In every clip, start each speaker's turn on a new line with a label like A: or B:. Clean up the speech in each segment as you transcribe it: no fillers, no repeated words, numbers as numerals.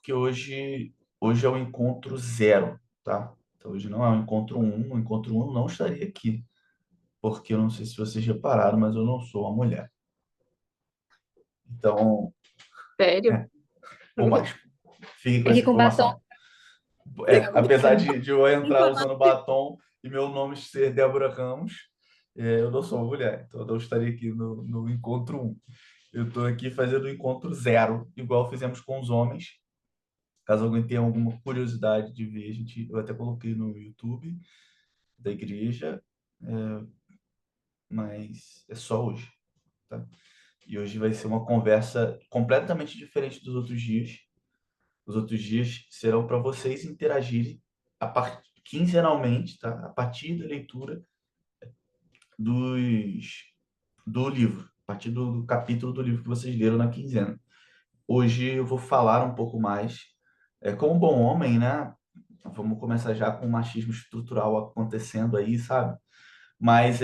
A: porque hoje é o encontro zero, tá? Então, hoje não é o encontro um. O encontro um não estaria aqui, porque eu não sei se vocês repararam, mas eu não sou uma mulher. Então,
B: Sério?
A: é, por mais fique com
B: Aqui
A: essa
B: com batom.
A: informação. Apesar de eu entrar usando batom e meu nome ser Débora Ramos, eu não sou uma mulher, então eu não estaria aqui no encontro um. Eu estou aqui fazendo o encontro zero, igual fizemos com os homens. Caso alguém tenha alguma curiosidade de ver, eu até coloquei no YouTube da igreja, é, mas é só hoje, tá? E hoje vai ser uma conversa completamente diferente dos outros dias. Os outros dias serão para vocês interagirem quinzenalmente, tá? A partir da leitura dos, do livro, a partir do capítulo do livro que vocês leram na quinzena. Hoje eu vou falar um pouco mais, como bom homem, né? Vamos começar já com o machismo estrutural acontecendo aí, sabe? Mas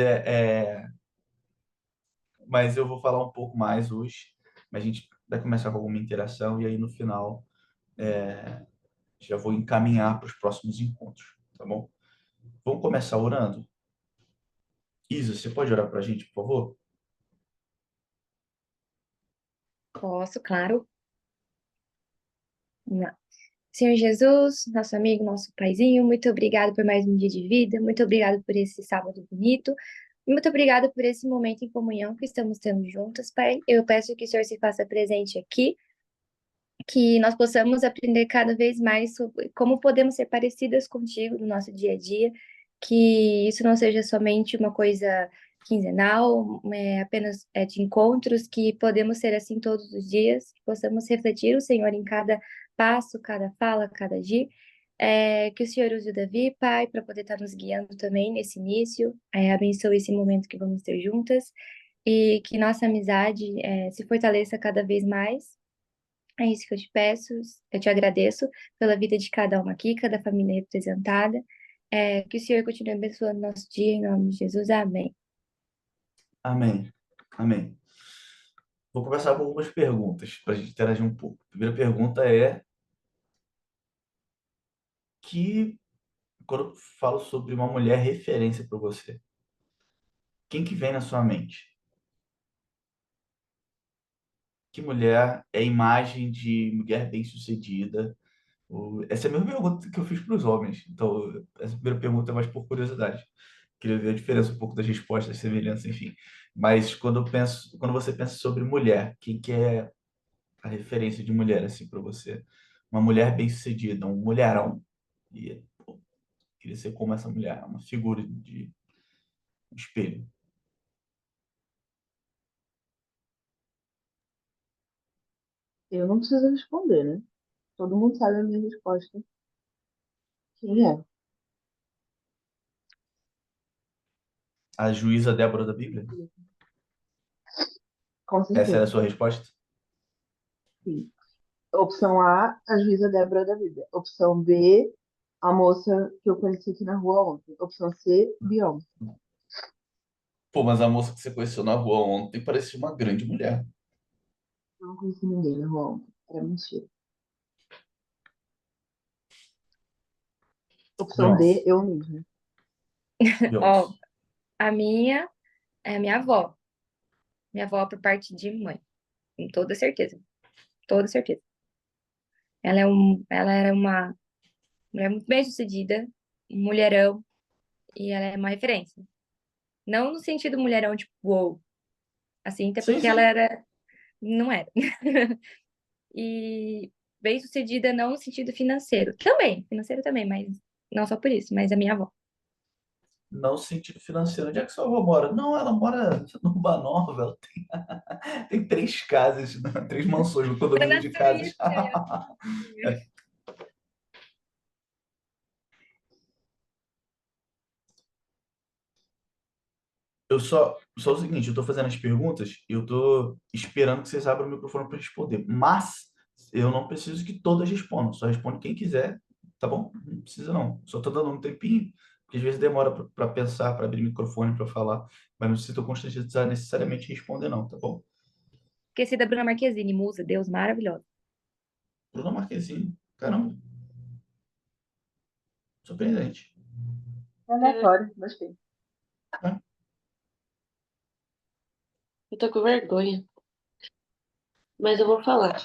A: mas eu vou falar um pouco mais hoje. A gente vai começar com alguma interação e aí no final já vou encaminhar para os próximos encontros, tá bom? Vamos começar orando? Isa, você pode orar para a gente, por favor?
B: Posso, claro. Vamos lá. Senhor Jesus, nosso amigo, nosso paizinho, muito obrigado por mais um dia de vida, muito obrigado por esse sábado bonito, muito obrigado por esse momento em comunhão que estamos tendo juntas, Pai. Eu peço que o Senhor se faça presente aqui, que nós possamos aprender cada vez mais sobre como podemos ser parecidas contigo no nosso dia a dia, que isso não seja somente uma coisa quinzenal, apenas de encontros, que podemos ser assim todos os dias, que possamos refletir o Senhor em cada passo, cada fala, cada dia. Que o Senhor use o Davi, Pai, para poder estar nos guiando também nesse início. Abençoe esse momento que vamos ter juntas e que nossa amizade se fortaleça cada vez mais. É isso que eu te peço, eu te agradeço pela vida de cada uma aqui, cada família representada. Que o Senhor continue abençoando nosso dia, em nome de Jesus. Amém.
A: Amém. Amém. Vou começar com algumas perguntas para a gente interagir um pouco. A primeira pergunta é que quando eu falo sobre uma mulher referência para você, quem que vem na sua mente? Que mulher é a imagem de mulher bem-sucedida? Essa é a mesma pergunta que eu fiz para os homens. Então, essa primeira pergunta é mais por curiosidade. Queria ver a diferença um pouco das respostas, das semelhanças, enfim. Mas quando você pensa sobre mulher, quem que é a referência de mulher assim para você? Uma mulher bem-sucedida, um mulherão. E pô, queria ser como essa mulher, uma figura de um espelho.
C: Eu não preciso responder, né? Todo mundo sabe a minha resposta. Quem é?
A: A juíza Débora da Bíblia?
C: Com
A: Essa era a
C: certeza.
A: sua resposta?
C: Sim. Opção A, a juíza Débora da Bíblia. Opção B, a moça que eu conheci aqui na rua ontem. Opção C, Beyoncé.
A: Pô, mas a moça que você conheceu na rua ontem parecia uma grande mulher.
C: Não conheci ninguém na rua ontem. Era mentira. Opção D,
A: Beyoncé.
C: eu mesma.
A: Beyoncé.
B: Ó, a minha é a minha avó. Minha avó por parte de mãe, com toda certeza. Toda certeza. Ela era uma mulher muito bem-sucedida, um mulherão, e ela é uma referência. Não no sentido mulherão, tipo, uou, assim, até
A: Sim,
B: porque ela
A: sim.
B: era, não era. E bem-sucedida não no sentido financeiro. Também, financeiro também, mas não só por isso, mas a minha avó.
A: Não no sentido financeiro. Onde é que sua avó mora? Não, ela mora no Nova. Ela tem três casas, né? Três mansões no
B: Era
A: condomínio
B: na
A: de casas.
B: Suíça, e assim.
A: Só o seguinte, eu tô fazendo as perguntas, eu tô esperando que vocês abram o microfone para responder. Mas eu não preciso que todas respondam, só responde quem quiser, tá bom? Não precisa não. Só tô dando um tempinho, porque às vezes demora para pensar, para abrir o microfone, para falar, mas não precisa constantemente necessariamente responder não, tá bom?
B: Esqueci da Bruna Marquezine, musa, Deus maravilhosa.
A: Bruna Marquezine. Caramba, surpreendente.
C: É aleatório, gostei.
A: É.
D: Eu tô com vergonha, mas eu vou falar.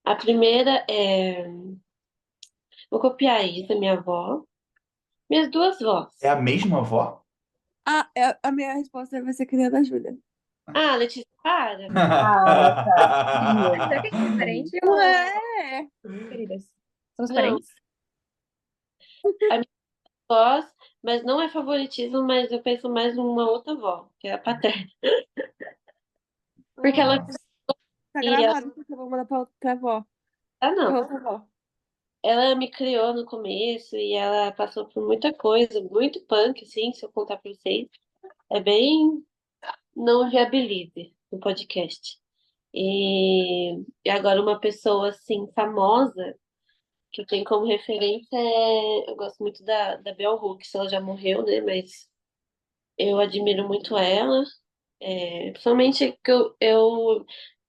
D: A primeira é. Vou copiar a Isa, minha avó. Minhas duas
A: É
D: vós.
A: a mesma avó?
E: A minha resposta vai ser que nem a da Júlia.
D: Ah, Letícia, para.
C: Ah, tá.
B: Será que a gente é parente
E: Não
B: ou
E: é?
B: queridas? Somos
D: Não,
B: parentes?
D: vós, mas não é favoritismo, mas eu penso mais numa outra avó, que é a paterna. Porque ela.
E: Tá
D: E ela
E: gravado, porque eu vou mandar pra avó.
D: ah, não.
E: Pra outra avó.
D: Ela me criou no começo e ela passou por muita coisa, muito punk, assim, se eu contar pra vocês. É bem. Não viabilize no podcast. E agora uma pessoa, assim, famosa, que eu tenho como referência é. Eu gosto muito da Bell Hooks, ela já morreu, né? Mas eu admiro muito ela. Principalmente que eu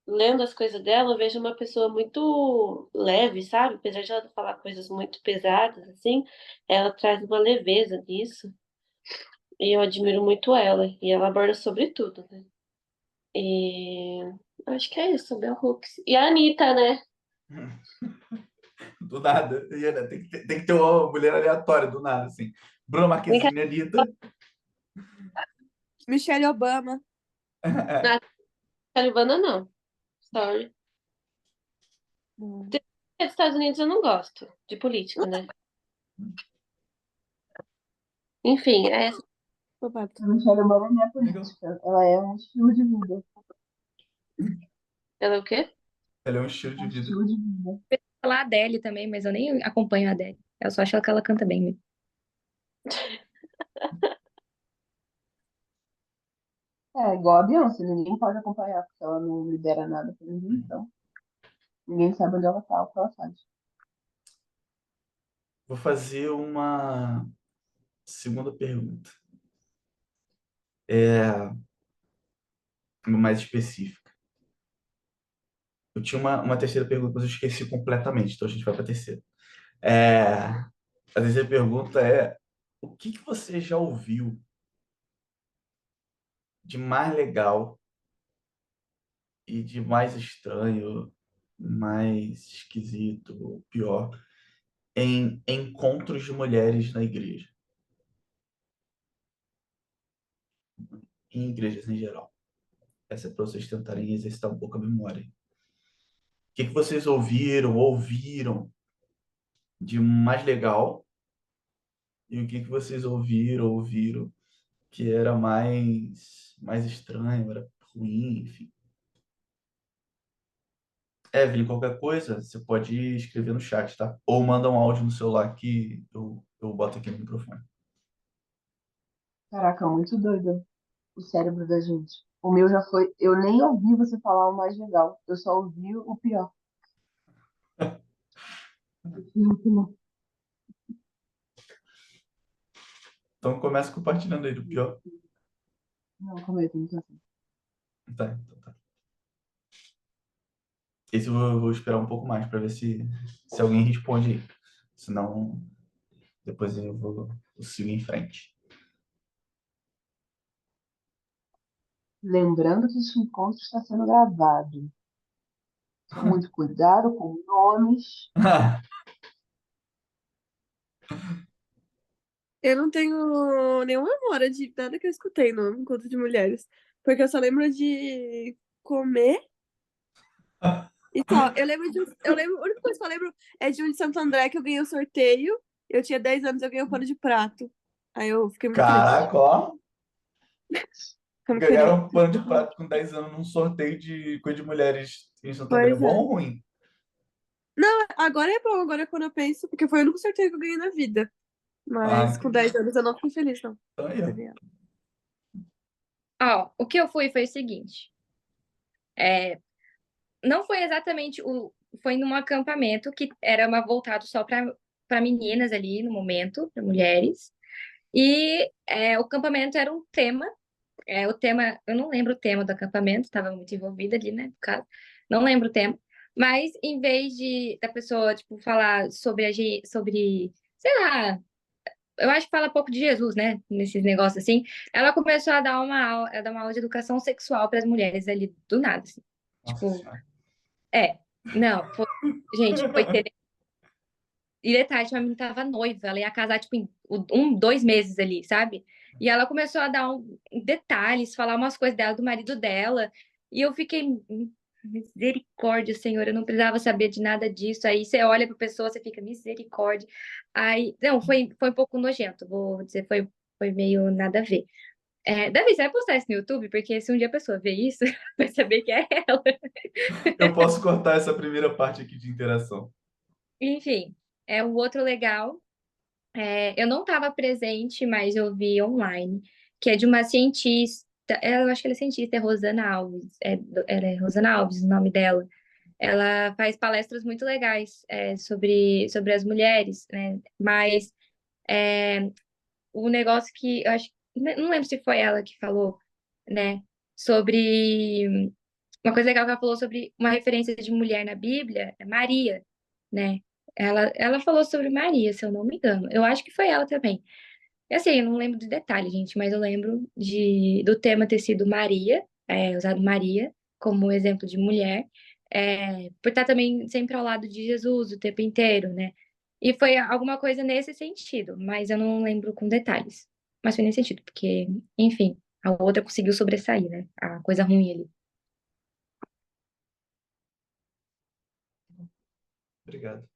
D: lendo as coisas dela, eu vejo uma pessoa muito leve, sabe? Apesar de ela falar coisas muito pesadas, assim, ela traz uma leveza nisso. E eu admiro muito ela. E ela aborda sobre tudo, né? E acho que é isso, Bell Hooks. E a Anitta, né?
A: Do nada. Tem que ter uma mulher aleatória, do nada, assim. Bruna Marquezine, Anitta.
E: Michelle Obama.
D: Na Talibana, não. Sorry.
E: Hum.
D: Dos Estados Unidos eu não gosto de política, né? Enfim, é essa.
E: Babado.
C: A Michelle Obama não é
A: Legal.
C: política, ela é um estilo de vida.
D: Ela é o quê?
A: Ela é um estilo
C: É
A: de
C: um
A: vida.
C: estilo de vida.
B: Falar a Adele também, mas eu nem acompanho a Adele. Eu só acho que ela canta bem mesmo.
C: É igual a Beyoncé, ninguém pode acompanhar, porque ela não libera nada pra ninguém, então ninguém sabe onde ela tá, o que ela faz.
A: Vou fazer uma segunda pergunta. É uma mais específica. Eu tinha uma terceira pergunta, mas eu esqueci completamente, então a gente vai para a terceira. A terceira pergunta é: o que você já ouviu de mais legal e de mais estranho, mais esquisito, ou pior, em encontros de mulheres na igreja, em igrejas em geral? Essa é para vocês tentarem exercitar um pouco a memória. O que vocês ouviram de mais legal, e o que vocês ouviram que era mais estranho, era ruim, enfim. Evelyn, qualquer coisa, você pode escrever no chat, tá? Ou manda um áudio no celular que eu boto aqui no microfone.
C: Caraca, muito doido o cérebro da gente. O meu já foi. Eu nem ouvi você falar o mais legal, eu só ouvi o pior. Não,
A: Então começa compartilhando aí do pior.
C: não, calma aí, tem que pensar.
A: Tá, então tá. Esse eu vou esperar um pouco mais para ver se alguém responde aí. Senão, depois eu sigo em frente.
C: Lembrando que este encontro está sendo gravado. Com muito cuidado com nomes.
E: Eu não tenho nenhuma memória de nada que eu escutei no encontro de mulheres. Porque eu só lembro de comer e tal. A única coisa que eu lembro é de um de Santo André que eu ganhei o sorteio. Eu tinha 10 anos, eu ganhei um pano de prato. Aí eu fiquei muito feliz.
A: Caraca, ó.
E: Fiquei muito feliz.
A: Ganharam um pano de prato com 10 anos num sorteio de coisa de mulheres em Santo André.
E: Pois
A: Bom
E: é.
A: ou ruim?
E: Não, agora é bom, agora é quando eu penso, porque foi o único sorteio que eu ganhei na vida.
A: Ah,
E: Mas com
A: entendi.
E: 10 anos eu não fiquei feliz, não.
A: Então aí, ó.
B: Ó, o que eu fui foi o seguinte. Não foi exatamente foi num acampamento que era voltado só para meninas ali no momento, para mulheres. E o acampamento era um tema. O tema, eu não lembro o tema do acampamento, estava muito envolvida ali, né, no caso. Não lembro o tema. Mas em vez da pessoa, tipo, falar sobre sobre, sei lá, eu acho que fala pouco de Jesus, né? Nesses negócios assim. Ela começou a dar uma aula de educação sexual para as mulheres ali do nada, assim.
A: Nossa
B: Tipo,
A: Senhora.
B: é, não, gente, foi ter. E detalhe, a menina tava noiva, ela ia casar, tipo, em 2 meses ali, sabe? E ela começou a dar detalhes, falar umas coisas dela, do marido dela. E eu fiquei, misericórdia, Senhor, eu não precisava saber de nada disso. Aí você olha pra pessoa, você fica, misericórdia. Aí, não, foi um pouco nojento, vou dizer, foi meio nada a ver. Davi, você vai postar isso no YouTube? Porque se um dia a pessoa ver isso, vai saber que é ela.
A: Eu posso cortar essa primeira parte aqui de interação.
B: Enfim, o outro legal. Eu não estava presente, mas eu vi online, que é de uma cientista, eu acho que ela é cientista, é Rosana Alves, ela é Rosana Alves, o nome dela. Ela faz palestras muito legais sobre as mulheres, né? Mas é, o negócio que eu acho, não lembro se foi ela que falou, né? Sobre uma coisa legal que ela falou sobre uma referência de mulher na Bíblia, é Maria, né? Ela falou sobre Maria, se eu não me engano. Eu acho que foi ela também. E assim, eu não lembro de detalhe, gente, mas eu lembro do tema ter sido Maria, usado Maria como exemplo de mulher, por estar também sempre ao lado de Jesus o tempo inteiro, né? E foi alguma coisa nesse sentido, mas eu não lembro com detalhes. Mas foi nesse sentido, porque, enfim, a outra conseguiu sobressair, né? A coisa ruim ali.
A: Obrigado.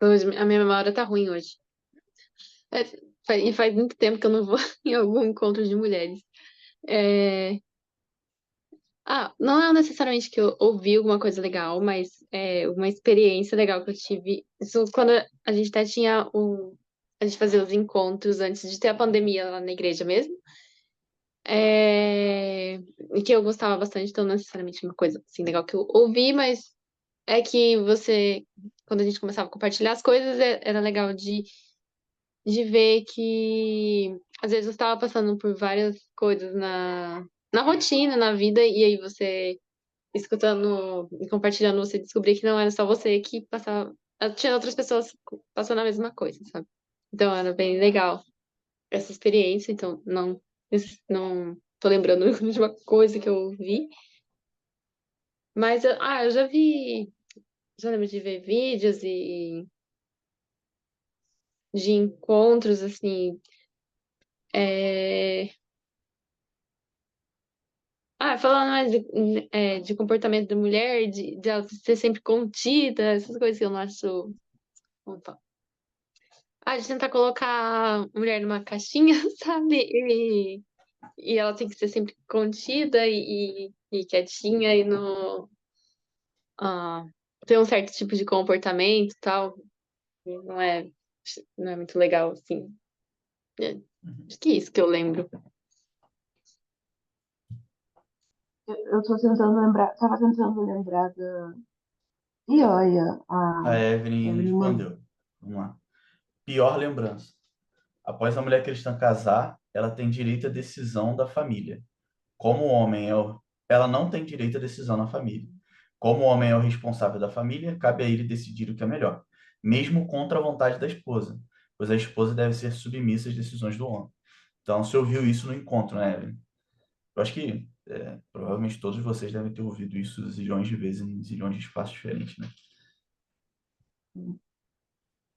F: Hoje, a minha memória tá ruim hoje. E faz muito tempo que eu não vou em algum encontro de mulheres. É, não é necessariamente que eu ouvi alguma coisa legal, mas é uma experiência legal que eu tive. Isso quando a gente até tinha a gente fazia os encontros antes de ter a pandemia lá na igreja mesmo. E que eu gostava bastante, então não é necessariamente uma coisa assim legal que eu ouvi, mas é que quando a gente começava a compartilhar as coisas, era legal de ver que às vezes você estava passando por várias coisas na rotina, na vida, e aí você escutando e compartilhando, você descobrir que não era só você que passava, tinha outras pessoas passando a mesma coisa, sabe? Então era bem legal essa experiência, então não tô lembrando de uma coisa que eu vi, mas eu já lembro de ver vídeos e de encontros assim. é, Falando mais de comportamento da mulher, de ela ser sempre contida, essas coisas que eu não acho. Opa. De tentar colocar a mulher numa caixinha, sabe? E ela tem que ser sempre contida e quietinha e ah, ter um certo tipo de comportamento e tal. Não é, não é muito legal, assim. É,
A: Uhum.
F: acho que é isso que eu lembro.
C: Eu tô tentando lembrar, tava tentando lembrar da. E olha,
A: A
C: a
A: Evelyn
C: Evelyn mandou.
A: respondeu. Vamos lá. Pior lembrança. Após a mulher cristã casar, ela tem direito à decisão da família. Como o homem ela não tem direito à decisão na família. Como o homem é o responsável da família, cabe a ele decidir o que é melhor, mesmo contra a vontade da esposa, pois a esposa deve ser submissa às decisões do homem. Então, você ouviu isso no encontro, né, Evelyn? Eu acho que provavelmente todos vocês devem ter ouvido isso zilhões de vezes em zilhões de espaços diferentes, né?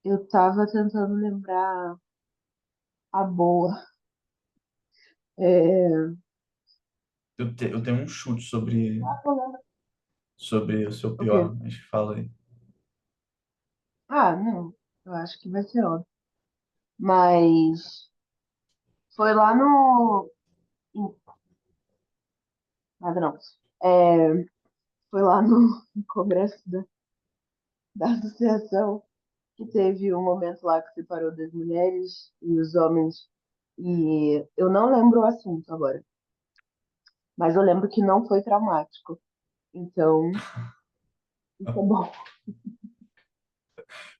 C: Eu tava tentando lembrar a boa. É...
A: Eu tenho um chute sobre o seu
C: O quê?
A: pior, mas fala aí.
C: Não. Eu acho que vai ser óbvio. Mas foi lá no. Nada não. Foi lá no no congresso da associação que teve um momento lá que separou das mulheres e os homens. E eu não lembro o assunto agora, mas eu lembro que não foi traumático. Então, isso é bom.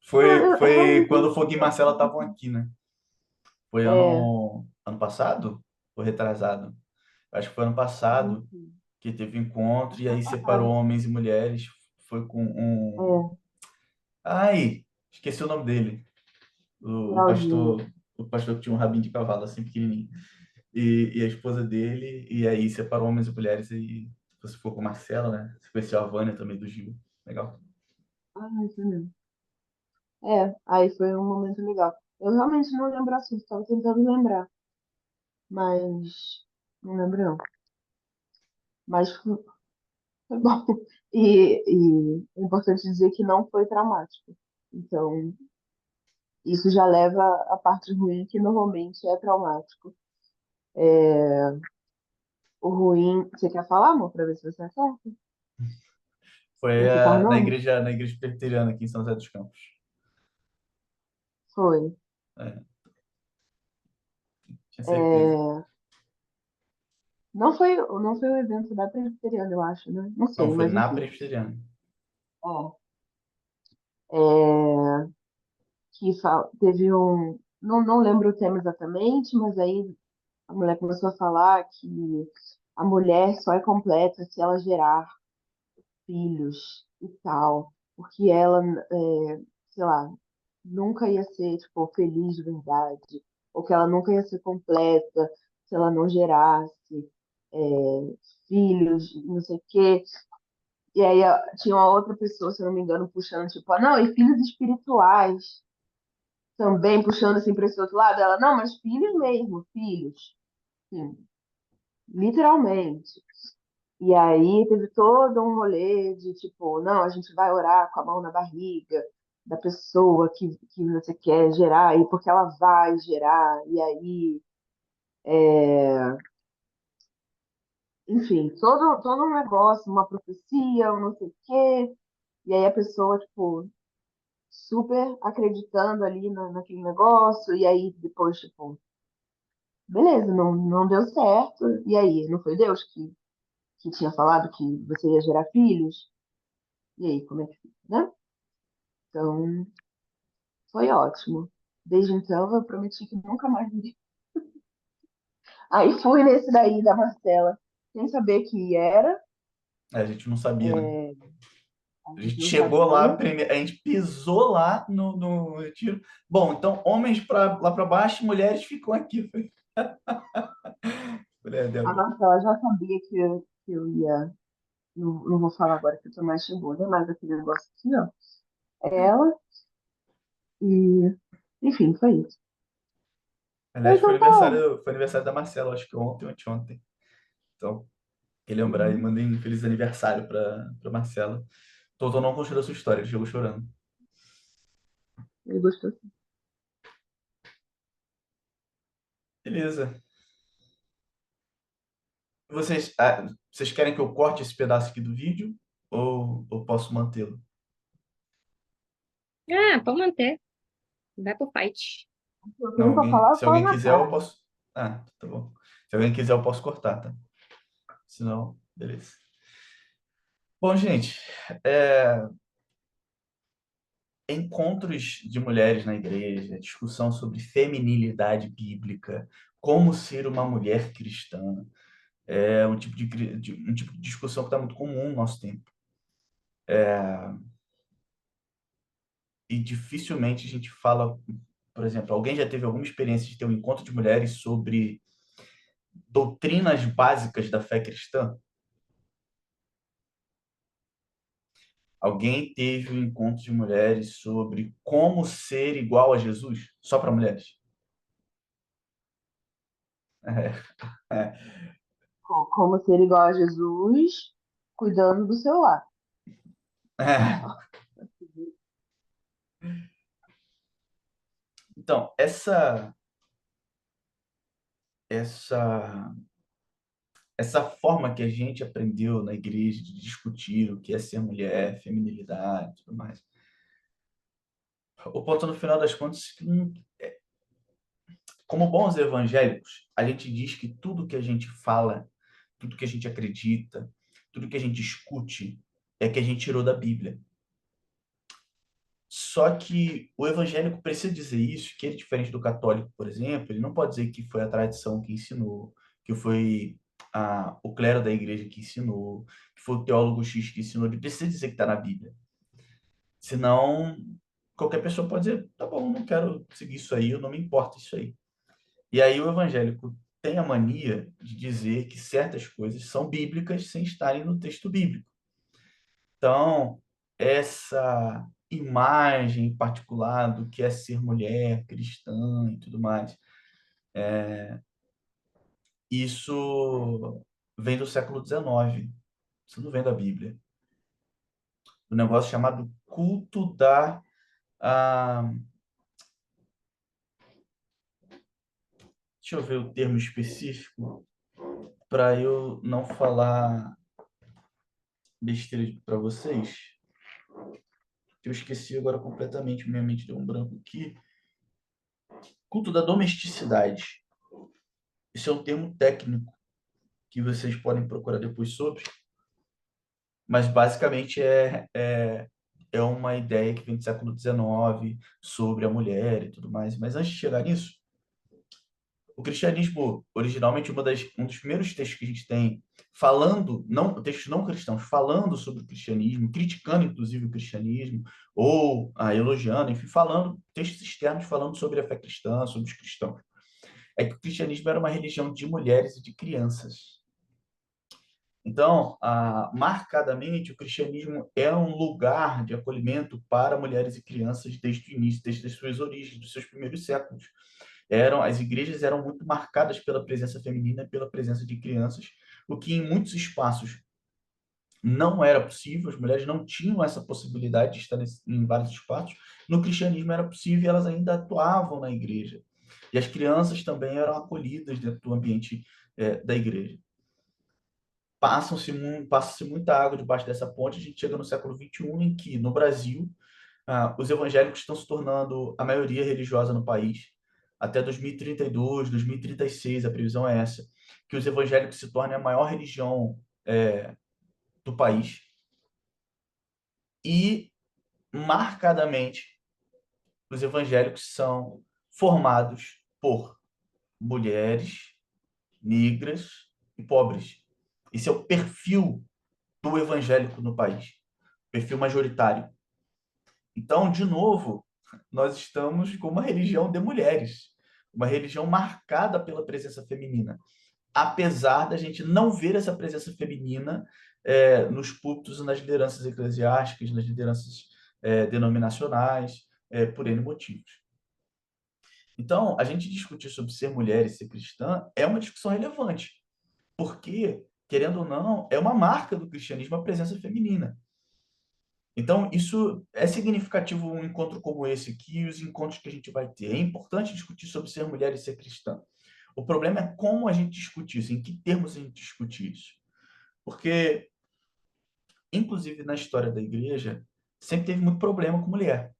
A: Foi quando o Fogo e Marcela estavam aqui, né? Foi
C: É,
A: ano passado? Ou retrasado? Acho que foi ano passado que teve um encontro e aí separou homens e mulheres. Foi com um.
C: É,
A: Ai, esqueci o nome dele. O
C: Claudinho.
A: pastor, o pastor que tinha um rabinho de cavalo assim pequenininho. E a esposa dele, e aí separou homens e mulheres e você ficou com o Marcelo, né? Você conheceu a Vânia também do Gil. Legal.
C: Ah, isso mesmo. É, aí foi um momento legal. Eu realmente não lembro assim, estava tentando lembrar, mas não lembro não. Mas foi bom. E é importante dizer que não foi traumático. Então, isso já leva a parte ruim, que normalmente é traumático. O ruim. Você quer falar, amor, pra ver se você acerta?
A: Foi
C: Vou citar nomes?
A: na igreja presbiteriana aqui em São José dos Campos.
C: Foi.
A: É, tinha certeza.
C: É, não foi o evento da Presbiteriana, eu acho, né? Não
A: Não,
C: sei,
A: foi
C: mas
A: na
C: enfim.
A: presbiteriana.
C: É, teve um. Não lembro o tema exatamente, mas aí a mulher começou a falar que a mulher só é completa se ela gerar filhos e tal, porque ela, sei lá, nunca ia ser, tipo, feliz de verdade, ou que ela nunca ia ser completa se ela não gerasse filhos, não sei o quê. E aí tinha uma outra pessoa, se eu não me engano, puxando, tipo, não, e filhos espirituais também, puxando assim para esse outro lado. Ela, não, mas filhos mesmo, filhos. Sim, literalmente. E aí teve todo um rolê de tipo, não, a gente vai orar com a mão na barriga da pessoa que você quer gerar, e porque ela vai gerar, e aí, enfim, todo um negócio, uma profecia, um não sei o quê, e aí a pessoa, tipo, super acreditando ali naquele negócio, e aí depois, tipo, beleza, não deu certo, e aí, não foi Deus que tinha falado que você ia gerar filhos? E aí, como é que fica, né? Então, foi ótimo. Desde então, eu prometi que nunca mais iria. Aí fui nesse daí da Marcela, sem saber que era.
A: A gente não sabia, né?
C: É, a
A: A
C: gente
A: gente
C: não
A: chegou lá,
C: sabia.
A: a gente pisou lá no retiro. Bom, então, homens lá para baixo, mulheres ficam aqui. Falei,
C: A
A: Débora.
C: Marcela já sabia que eu ia. Não vou falar agora que eu tô mais chegou, né? Mas aquele negócio aqui, ó. Ela e. Enfim, foi isso.
A: Aliás,
C: Então tá bom.
A: foi aniversário da Marcela, acho que ontem ou anteontem. Então, queria lembrar e
C: Uhum.
A: mandei um feliz aniversário para Marcela. Totô não construiu sua história, ele chegou chorando.
C: Ele gostou.
A: Beleza. Vocês querem que eu corte esse pedaço aqui do vídeo ou posso mantê-lo?
B: Ah, pode manter. Vai pro fight.
C: Se eu
A: Não,
C: tenho pra falar, eu
A: se
C: falo
A: alguém
C: na
A: quiser, eu
C: cara.
A: posso. Ah, tá bom. Se alguém quiser, eu posso cortar, tá? Se não, beleza. Bom, gente, é, encontros de mulheres na igreja, discussão sobre feminilidade bíblica, como ser uma mulher cristã, é um tipo um tipo de discussão que está muito comum no nosso tempo. E dificilmente a gente fala, por exemplo, alguém já teve alguma experiência de ter um encontro de mulheres sobre doutrinas básicas da fé cristã? Alguém teve um encontro de mulheres sobre como ser igual a Jesus? Só para mulheres? É,
C: Como ser igual a Jesus, cuidando do seu lar.
A: é. Então, essa, essa forma que a gente aprendeu na igreja de discutir o que é ser mulher, feminilidade e tudo mais, o ponto no final das contas, como bons evangélicos, a gente diz que tudo que a gente fala, tudo que a gente acredita, tudo que a gente discute, é que a gente tirou da Bíblia. Só que o evangélico precisa dizer isso, que ele é diferente do católico, por exemplo, ele não pode dizer que foi a tradição que ensinou, que foi o clero da igreja que ensinou, que foi o teólogo X que ensinou, ele precisa dizer que está na Bíblia. Senão, qualquer pessoa pode dizer, tá bom, não quero seguir isso aí, eu não me importo isso aí. E aí o evangélico tem a mania de dizer que certas coisas são bíblicas sem estarem no texto bíblico. Então, essa imagem em particular do que é ser mulher cristã e tudo mais, isso vem do século XIX. Isso não vem da Bíblia. Um negócio chamado culto da... ah, deixa eu ver o termo específico para eu não falar besteira para vocês. Eu esqueci agora completamente, minha mente deu um branco aqui. Culto da domesticidade. Esse é um termo técnico que vocês podem procurar depois sobre, mas basicamente é uma ideia que vem do século XIX sobre a mulher e tudo mais. Mas antes de chegar nisso, o cristianismo, originalmente, um dos primeiros textos que a gente tem falando, não, textos não cristãos, falando sobre o cristianismo, criticando, inclusive, o cristianismo, ou elogiando, enfim, falando, textos externos falando sobre a fé cristã, sobre os cristãos. É que o cristianismo era uma religião de mulheres e de crianças. Então, marcadamente, o cristianismo é um lugar de acolhimento para mulheres e crianças desde o início, desde as suas origens, dos seus primeiros séculos. As igrejas eram muito marcadas pela presença feminina, pela presença de crianças, o que em muitos espaços não era possível, as mulheres não tinham essa possibilidade de estar em vários espaços. No cristianismo era possível e elas ainda atuavam na igreja. E as crianças também eram acolhidas dentro do ambiente da igreja. Passa-se muita água debaixo dessa ponte. A gente chega no século XXI, em que, no Brasil, os evangélicos estão se tornando a maioria religiosa no país. Até 2032, 2036, a previsão é essa, que os evangélicos se tornem a maior religião do país. E, marcadamente, os evangélicos são formados por mulheres, negras e pobres. Esse é o perfil do evangélico no país, perfil majoritário. Então, de novo, nós estamos com uma religião de mulheres, uma religião marcada pela presença feminina, apesar da gente não ver essa presença feminina nos púlpitos e nas lideranças eclesiásticas, nas lideranças denominacionais, por N motivos. Então, a gente discutir sobre ser mulher e ser cristã é uma discussão relevante, porque, querendo ou não, é uma marca do cristianismo a presença feminina. Então, isso é significativo um encontro como esse aqui e os encontros que a gente vai ter. É importante discutir sobre ser mulher e ser cristã. O problema é como a gente discute isso, em que termos a gente discute isso. Porque, inclusive na história da igreja, sempre teve muito problema com mulher.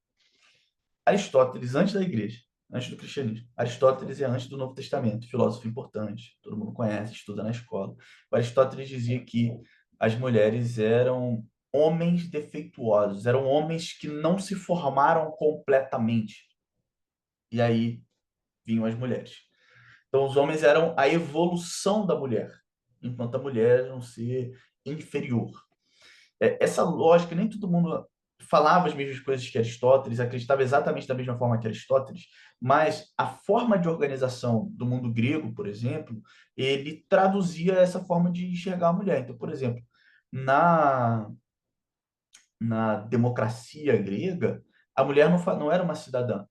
A: Aristóteles, antes da igreja, antes do cristianismo. Aristóteles é antes do Novo Testamento, filósofo importante, todo mundo conhece, estuda na escola. O Aristóteles dizia que as mulheres eram homens defeituosos, eram homens que não se formaram completamente. E aí vinham as mulheres. Então, os homens eram a evolução da mulher, enquanto a mulher era um ser inferior. Essa lógica, nem todo mundo falava as mesmas coisas que Aristóteles, acreditava exatamente da mesma forma que Aristóteles, mas a forma de organização do mundo grego, por exemplo, ele traduzia essa forma de enxergar a mulher. Então, por exemplo, na democracia grega, a mulher não era uma cidadã.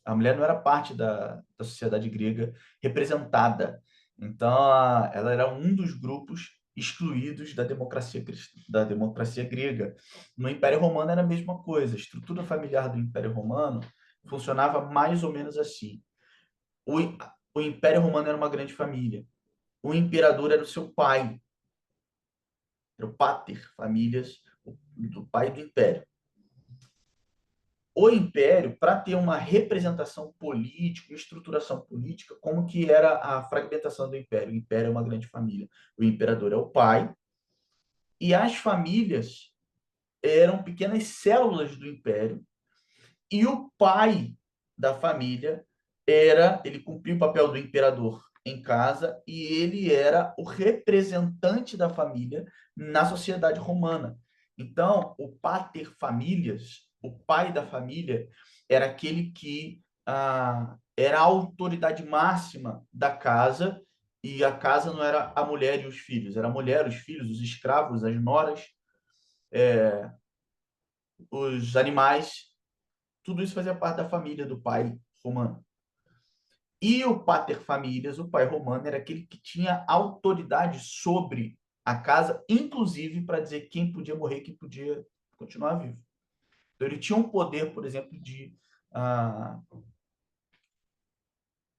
A: A mulher não era parte da sociedade grega representada. Então, ela era um dos grupos excluídos da democracia grega. No Império Romano era a mesma coisa. A estrutura familiar do Império Romano funcionava mais ou menos assim. O, o Império Romano era uma grande família. O imperador era o seu pai. Era o pater, famílias do pai do império. O império, para ter uma representação política, uma estruturação política, como que era a fragmentação do império? O império é uma grande família. O imperador é o pai, e as famílias eram pequenas células do império, e o pai da família ele cumpria o papel do imperador, em casa e ele era o representante da família na sociedade romana. Então, o pater familias, o pai da família, era aquele que era a autoridade máxima da casa, e a casa não era a mulher e os filhos, era a mulher, os filhos, os escravos, as noras, os animais, tudo isso fazia parte da família do pai romano. E o pater familias, o pai romano, era aquele que tinha autoridade sobre a casa, inclusive para dizer quem podia morrer e quem podia continuar vivo. Então, ele tinha um poder, por exemplo, de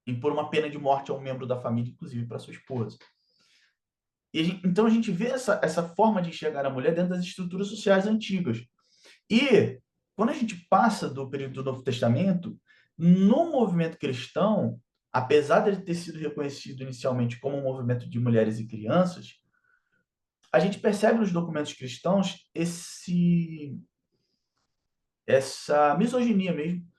A: impor uma pena de morte a um membro da família, inclusive para sua esposa. Então, a gente vê essa forma de enxergar a mulher dentro das estruturas sociais antigas. E, quando a gente passa do período do Novo Testamento, no movimento cristão, apesar de ele ter sido reconhecido inicialmente como um movimento de mulheres e crianças, a gente percebe nos documentos cristãos essa misoginia mesmo,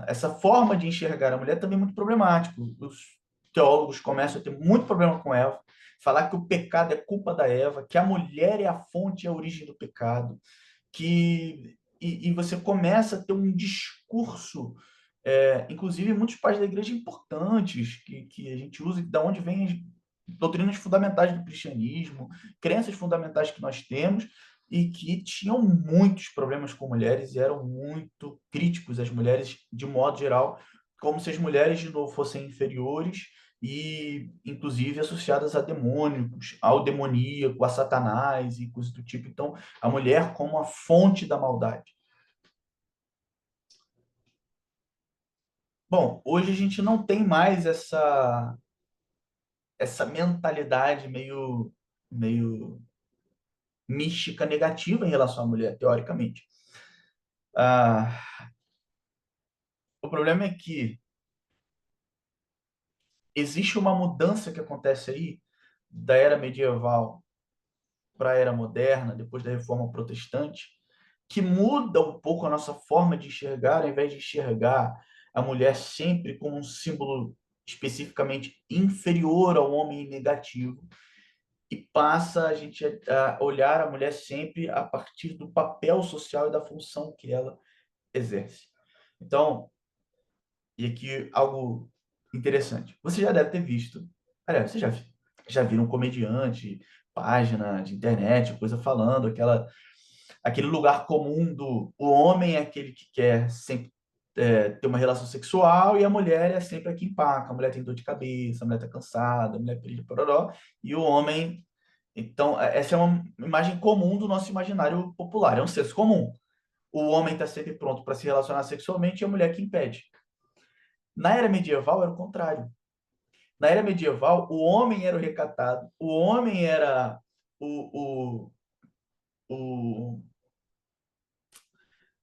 A: essa forma de enxergar a mulher também é muito problemático. Os teólogos começam a ter muito problema com Eva, falar que o pecado é culpa da Eva, que a mulher é a fonte e a origem do pecado, e você começa a ter um discurso, inclusive muitos pais da igreja importantes, que a gente usa, de onde vêm as doutrinas fundamentais do cristianismo, crenças fundamentais que nós temos, e que tinham muitos problemas com mulheres e eram muito críticos às mulheres de modo geral, como se as mulheres, de novo, fossem inferiores e, inclusive, associadas a demônios, ao demoníaco, a Satanás e coisas do tipo. Então, a mulher como a fonte da maldade. Bom, hoje a gente não tem mais essa mentalidade meio mística negativa em relação à mulher, teoricamente. O problema é que existe uma mudança que acontece aí da era medieval para a era moderna, depois da Reforma Protestante, que muda um pouco a nossa forma de enxergar, ao invés de enxergar a mulher sempre como um símbolo especificamente inferior ao homem negativo, e passa a gente a olhar a mulher sempre a partir do papel social e da função que ela exerce. Então, e aqui algo interessante. Você já deve ter visto, aliás, você já viram um comediante, página de internet, coisa falando, aquele lugar comum do o homem é aquele que quer sempre ter uma relação sexual, e a mulher é sempre a que empaca. A mulher tem dor de cabeça, a mulher está cansada, a mulher pede pororó, e o homem... Então, essa é uma imagem comum do nosso imaginário popular, é um senso comum. O homem está sempre pronto para se relacionar sexualmente e a mulher que impede. Na era medieval era o contrário. Na era medieval, o homem era o recatado, o homem era o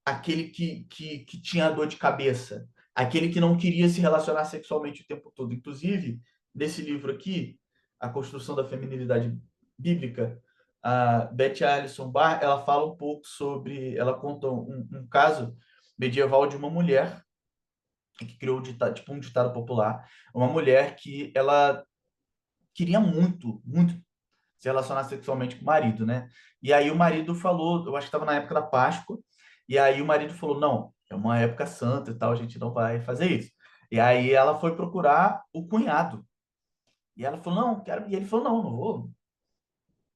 A: aquele que tinha dor de cabeça, aquele que não queria se relacionar sexualmente o tempo todo. Inclusive, nesse livro aqui, A Construção da Feminilidade Bíblica, a Beth Allison Barr, ela fala um pouco sobre, ela conta um caso medieval de uma mulher que criou tipo um ditado popular, uma mulher que ela queria muito, muito se relacionar sexualmente com o marido, né? E aí o marido falou, eu acho que estava na época da Páscoa, e aí o marido falou, não, é uma época santa e tal, a gente não vai fazer isso. E aí ela foi procurar o cunhado. E ela falou, não, quero. E ele falou, não, não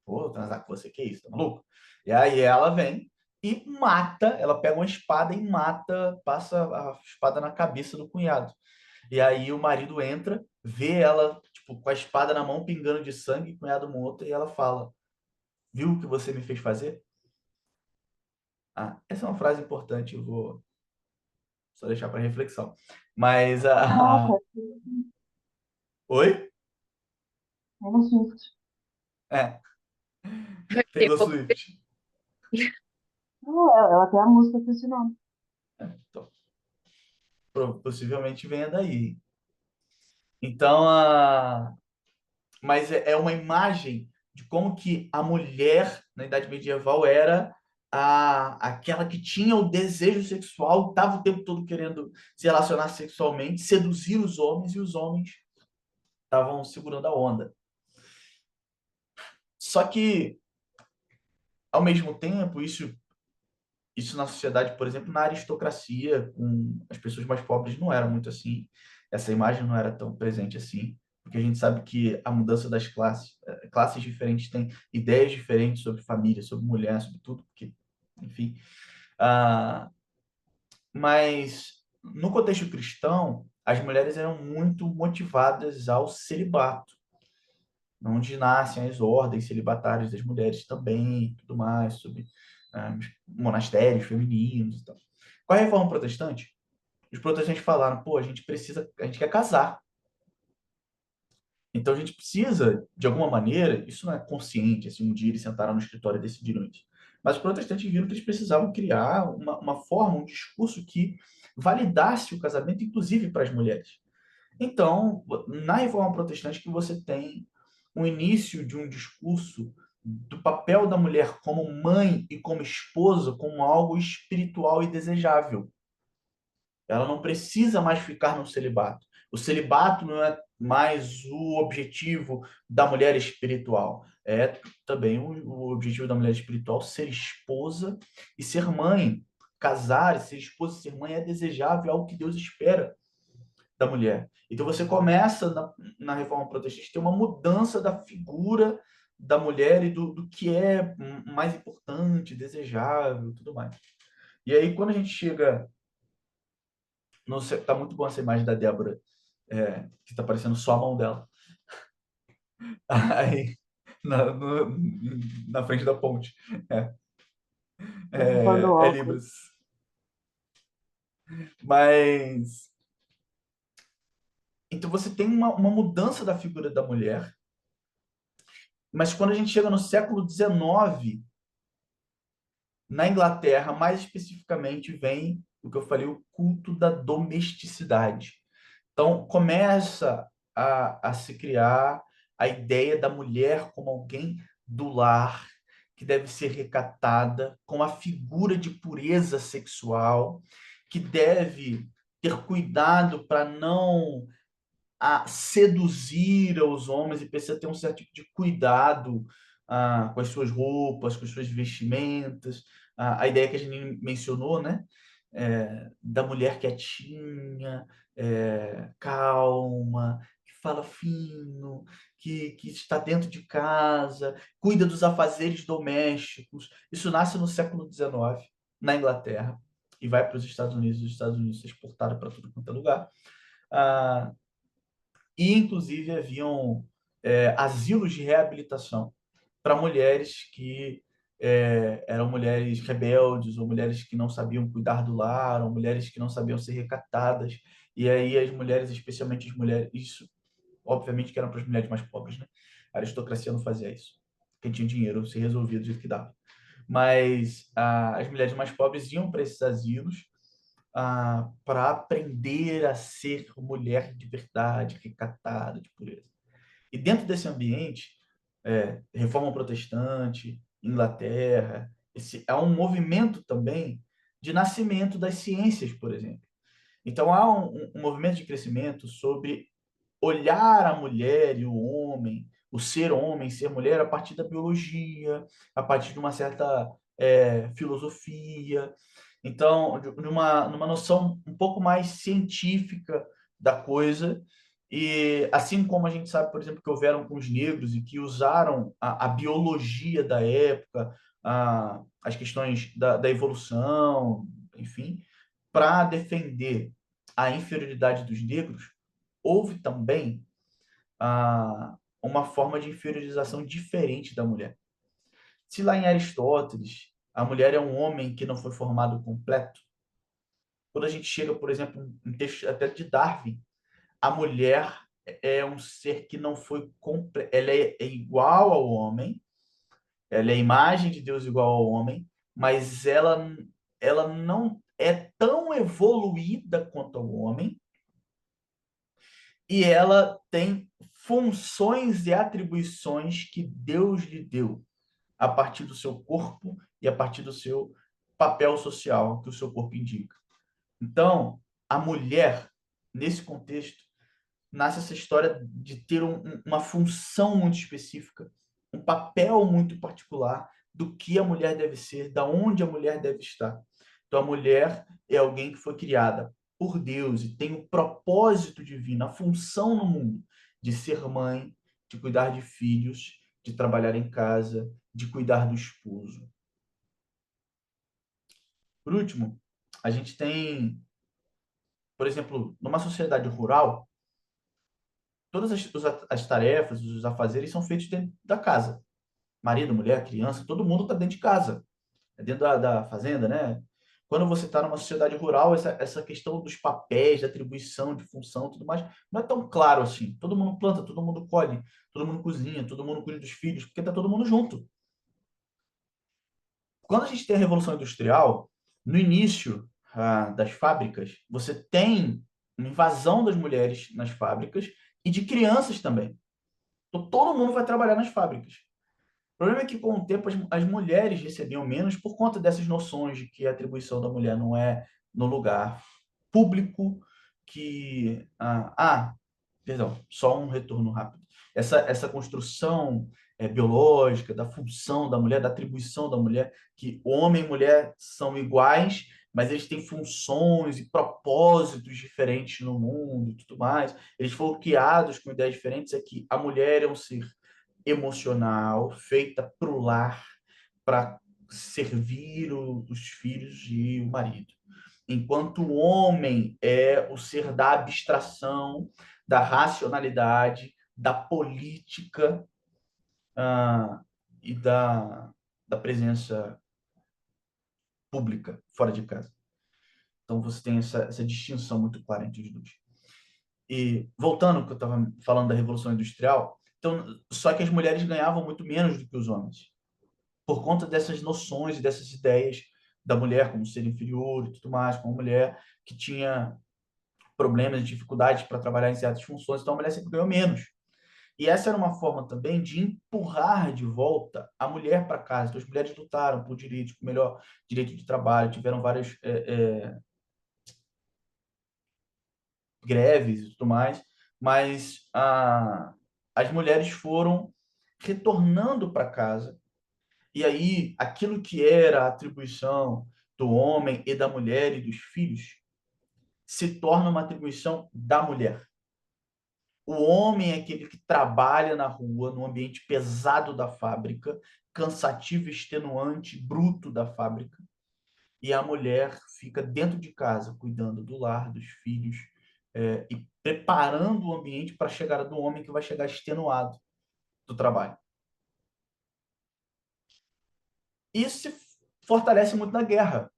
A: vou transar com você, que isso, tá maluco? E aí ela vem e mata, ela pega uma espada e mata, passa a espada na cabeça do cunhado. E aí o marido entra, vê ela, tipo, com a espada na mão, pingando de sangue, o cunhado morto, e ela fala, viu o que você me fez fazer? Essa é uma frase importante, eu vou só deixar para reflexão. Mas Oi?
C: Taylor Swift.
A: É, Taylor Swift.
C: Ela tem a música com esse nome.
A: Então, possivelmente venha daí. Então, mas é uma imagem de como que a mulher na Idade Medieval era aquela que tinha o desejo sexual, estava o tempo todo querendo se relacionar sexualmente, seduzir os homens, e os homens estavam segurando a onda. Só que, ao mesmo tempo, isso na sociedade, por exemplo, na aristocracia, com as pessoas mais pobres, não era muito assim. Essa imagem não era tão presente assim, porque a gente sabe que a mudança das classes diferentes têm ideias diferentes sobre família, sobre mulher, sobre tudo, porque, enfim. Ah, mas no contexto cristão, as mulheres eram muito motivadas ao celibato, onde nascem as ordens celibatárias das mulheres também, tudo mais, sobre monastérios femininos e tal. Com a Reforma Protestante, os protestantes falaram, pô, a gente quer casar. Então a gente precisa, de alguma maneira, isso não é consciente, assim, um dia eles sentaram no escritório e decidiram isso. Mas os protestantes viram que eles precisavam criar uma forma, um discurso que validasse o casamento, inclusive para as mulheres. Então, na Reforma Protestante, que você tem o início de um discurso do papel da mulher como mãe e como esposa como algo espiritual e desejável. Ela não precisa mais ficar no celibato. O celibato não é mais o objetivo da mulher espiritual. É também o objetivo da mulher espiritual ser esposa e ser mãe. Casar, ser esposa e ser mãe é desejável, é algo que Deus espera da mulher. Então você começa na Reforma Protestante a ter uma mudança da figura da mulher e do que é mais importante, desejável, tudo mais. E aí quando a gente chega no, tá muito bom essa imagem da Débora, que tá parecendo só a mão dela. Aí na frente da ponte. É,
C: Derrubando
A: é
C: óculos.
A: Libras. Mas então você tem uma mudança da figura da mulher. Mas quando a gente chega no século XIX, na Inglaterra, mais especificamente, vem o que eu falei, o culto da domesticidade. Então, começa a se criar a ideia da mulher como alguém do lar, que deve ser recatada, com a figura de pureza sexual, que deve ter cuidado para não seduzir os homens e precisa ter um certo tipo de cuidado com as suas roupas, com as suas vestimentas. A ideia que a gente mencionou, né? Da mulher quietinha, calma, que fala fino, que está dentro de casa, cuida dos afazeres domésticos. Isso nasce no século XIX, na Inglaterra, e vai para os Estados Unidos. Os Estados Unidos é exportado para tudo quanto é lugar. Ah, e, inclusive, haviam asilos de reabilitação para mulheres que eram mulheres rebeldes, ou mulheres que não sabiam cuidar do lar, ou mulheres que não sabiam ser recatadas. E aí as mulheres, especialmente as mulheres, isso, obviamente, que eram para as mulheres mais pobres, né? A aristocracia não fazia isso. Quem tinha dinheiro se resolvia do jeito que dava. Mas as mulheres mais pobres iam para esses asilos para aprender a ser mulher de verdade, recatada, de pureza. E dentro desse ambiente, Reforma Protestante, Inglaterra, há um movimento também de nascimento das ciências, por exemplo. Então, há um movimento de crescimento sobre olhar a mulher e o homem, o ser homem, ser mulher, a partir da biologia, a partir de uma certa filosofia. Então, numa noção um pouco mais científica da coisa. E assim como a gente sabe, por exemplo, que houveram com os negros e que usaram a biologia da época, as questões da evolução, enfim, para defender a inferioridade dos negros, houve também uma forma de inferiorização diferente da mulher. Se lá em Aristóteles a mulher é um homem que não foi formado completo, quando a gente chega, por exemplo, em texto até de Darwin, a mulher é um ser que não foi completo, ela é igual ao homem, ela é a imagem de Deus igual ao homem, mas ela não é tão evoluída quanto ao homem, e ela tem funções e atribuições que Deus lhe deu a partir do seu corpo e a partir do seu papel social que o seu corpo indica. Então, a mulher, nesse contexto, nasce essa história de ter uma função muito específica, um papel muito particular do que a mulher deve ser, da onde a mulher deve estar. Então, a mulher é alguém que foi criada por Deus e tem o propósito divino, a função no mundo de ser mãe, de cuidar de filhos, de trabalhar em casa, de cuidar do esposo. Por último, a gente tem, por exemplo, numa sociedade rural, todas as tarefas, os afazeres são feitos dentro da casa. Marido, mulher, criança, todo mundo está dentro de casa, é dentro da fazenda, né? Quando você está numa sociedade rural, essa questão dos papéis, da atribuição de função, tudo mais, não é tão claro assim. Todo mundo planta, todo mundo colhe, todo mundo cozinha, todo mundo cuida dos filhos, porque está todo mundo junto. Quando a gente tem a Revolução Industrial, no início das fábricas, você tem uma invasão das mulheres nas fábricas e de crianças também. Então, todo mundo vai trabalhar nas fábricas. O problema é que, com o tempo, as mulheres recebiam menos por conta dessas noções de que a atribuição da mulher não é no lugar público, que... perdão, só um retorno rápido. Essa construção biológica da função da mulher, da atribuição da mulher, que homem e mulher são iguais, mas eles têm funções e propósitos diferentes no mundo e tudo mais. Eles foram criados com ideias diferentes, é que a mulher é um ser emocional, feita para o lar, para servir os filhos e o marido. Enquanto o homem é o ser da abstração, da racionalidade, da política e da presença pública fora de casa. Então você tem essa distinção muito clara entre os dois. E voltando ao que eu estava falando da Revolução Industrial, então, só que as mulheres ganhavam muito menos do que os homens, por conta dessas noções e dessas ideias da mulher como ser inferior e tudo mais, como mulher que tinha problemas, dificuldades para trabalhar em certas funções, então a mulher sempre ganhou menos. E essa era uma forma também de empurrar de volta a mulher para casa. Então, as mulheres lutaram por direitos, por melhor direito de trabalho, tiveram várias greves e tudo mais, mas as mulheres foram retornando para casa. E aí, aquilo que era a atribuição do homem e da mulher e dos filhos se torna uma atribuição da mulher. O homem é aquele que trabalha na rua, no ambiente pesado da fábrica, cansativo, extenuante, bruto da fábrica. E a mulher fica dentro de casa, cuidando do lar, dos filhos, e preparando o ambiente para a chegada do homem que vai chegar extenuado do trabalho. Isso se fortalece muito na guerra,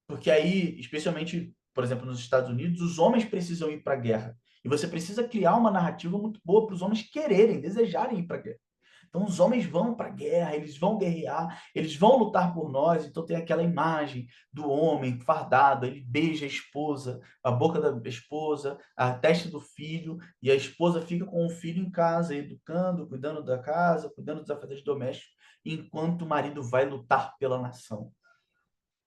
A: porque aí, especialmente, por exemplo, nos Estados Unidos, os homens precisam ir para a guerra. E você precisa criar uma narrativa muito boa para os homens quererem, desejarem ir para a guerra. Então, os homens vão para a guerra, eles vão guerrear, eles vão lutar por nós. Então, tem aquela imagem do homem fardado, ele beija a esposa, a boca da esposa, a testa do filho, e a esposa fica com o filho em casa, educando, cuidando da casa, cuidando dos afazeres domésticos, enquanto o marido vai lutar pela nação.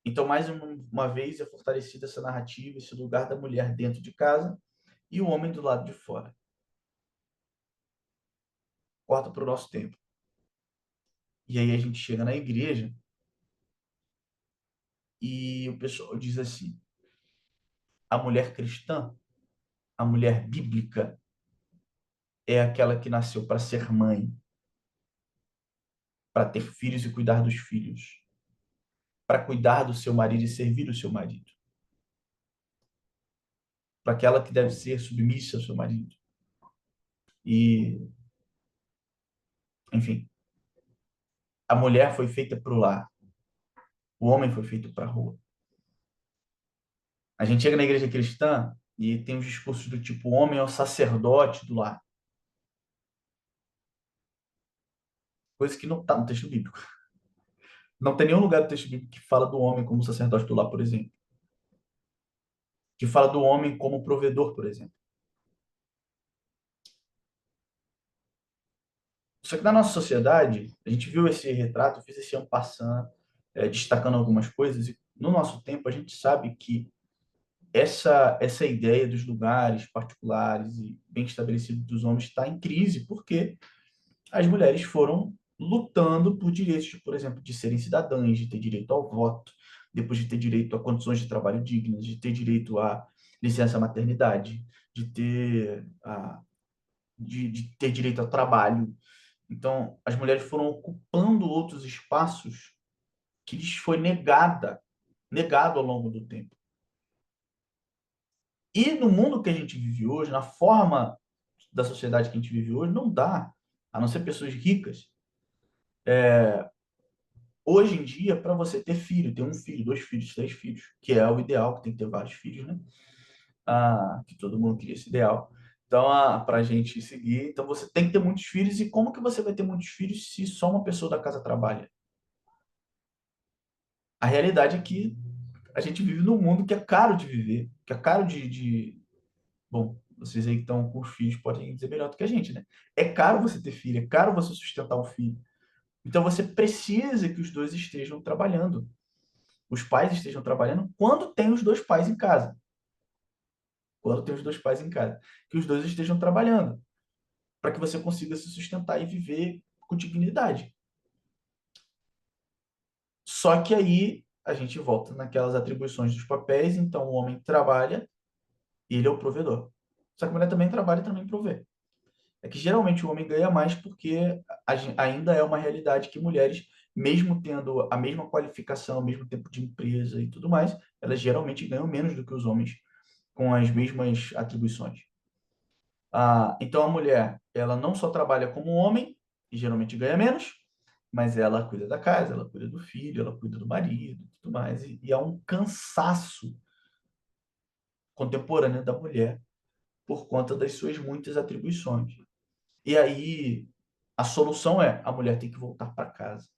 A: Então, mais uma vez, é fortalecida essa narrativa, esse lugar da mulher dentro de casa e o homem do lado de fora. Corta para o nosso tempo. E aí a gente chega na igreja e o pessoal diz assim: a mulher cristã, a mulher bíblica, é aquela que nasceu para ser mãe, para ter filhos e cuidar dos filhos, para cuidar do seu marido e servir o seu marido, para aquela que deve ser submissa ao seu marido. E, enfim, a mulher foi feita para o lar, o homem foi feito para a rua. A gente chega na igreja cristã e tem os discursos do tipo: o homem é o sacerdote do lar. Coisa que não está no texto bíblico. Não tem nenhum lugar do texto bíblico que fala do homem como sacerdote do lar, por exemplo. Que fala do homem como provedor, por exemplo. Só que na nossa sociedade, a gente viu esse retrato, eu fiz esse ano passando, destacando algumas coisas, e no nosso tempo a gente sabe que essa ideia dos lugares particulares e bem estabelecidos dos homens está em crise, porque as mulheres foram lutando por direitos, por exemplo, de serem cidadãs, de ter direito ao voto, depois de ter direito a condições de trabalho dignas, de ter direito à licença maternidade, de ter direito ao trabalho. Então, as mulheres foram ocupando outros espaços que lhes foi negado ao longo do tempo. E no mundo que a gente vive hoje, na forma da sociedade que a gente vive hoje, não dá, a não ser pessoas ricas. Hoje em dia, para você ter filho, ter um filho, dois filhos, três filhos, que é o ideal, que tem que ter vários filhos, né? Que todo mundo queria esse ideal. Então, para a gente seguir, então você tem que ter muitos filhos. E como que você vai ter muitos filhos se só uma pessoa da casa trabalha? A realidade é que a gente vive num mundo que é caro de viver, que é caro Bom, vocês aí que estão com os filhos podem dizer melhor do que a gente, né? É caro você ter filho, é caro você sustentar um filho. Então você precisa que os dois estejam trabalhando. Os pais estejam trabalhando quando tem os dois pais em casa. Quando tem os dois pais em casa. Que os dois estejam trabalhando. Para que você consiga se sustentar e viver com dignidade. Só que aí a gente volta naquelas atribuições dos papéis. Então o homem trabalha e ele é o provedor. Só que a mulher também trabalha e também provê. É que geralmente o homem ganha mais porque ainda é uma realidade que mulheres, mesmo tendo a mesma qualificação, o mesmo tempo de empresa e tudo mais, elas geralmente ganham menos do que os homens com as mesmas atribuições. Então a mulher, ela não só trabalha como homem, e geralmente ganha menos, mas ela cuida da casa, ela cuida do filho, ela cuida do marido, tudo mais, e há um cansaço contemporâneo da mulher por conta das suas muitas atribuições. E aí a solução é a mulher tem que voltar para casa.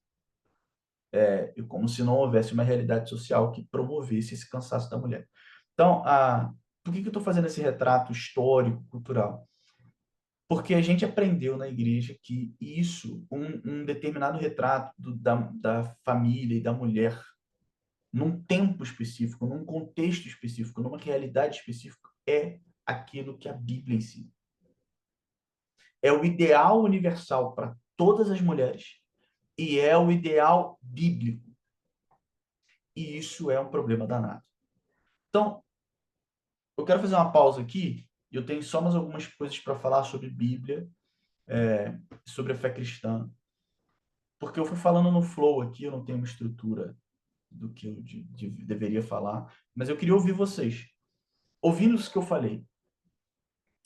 A: E como se não houvesse uma realidade social que promovesse esse cansaço da mulher. Então, por que eu estou fazendo esse retrato histórico, cultural? Porque a gente aprendeu na igreja que um determinado retrato da família e da mulher, num tempo específico, num contexto específico, numa realidade específica, é aquilo que a Bíblia ensina. É o ideal universal para todas as mulheres e é o ideal bíblico. E isso é um problema danado. Então, eu quero fazer uma pausa aqui. Eu tenho só mais algumas coisas para falar sobre Bíblia, sobre a fé cristã, porque eu fui falando no flow aqui, eu não tenho uma estrutura do que eu deveria falar, mas eu queria ouvir vocês. Ouvindo o que eu falei,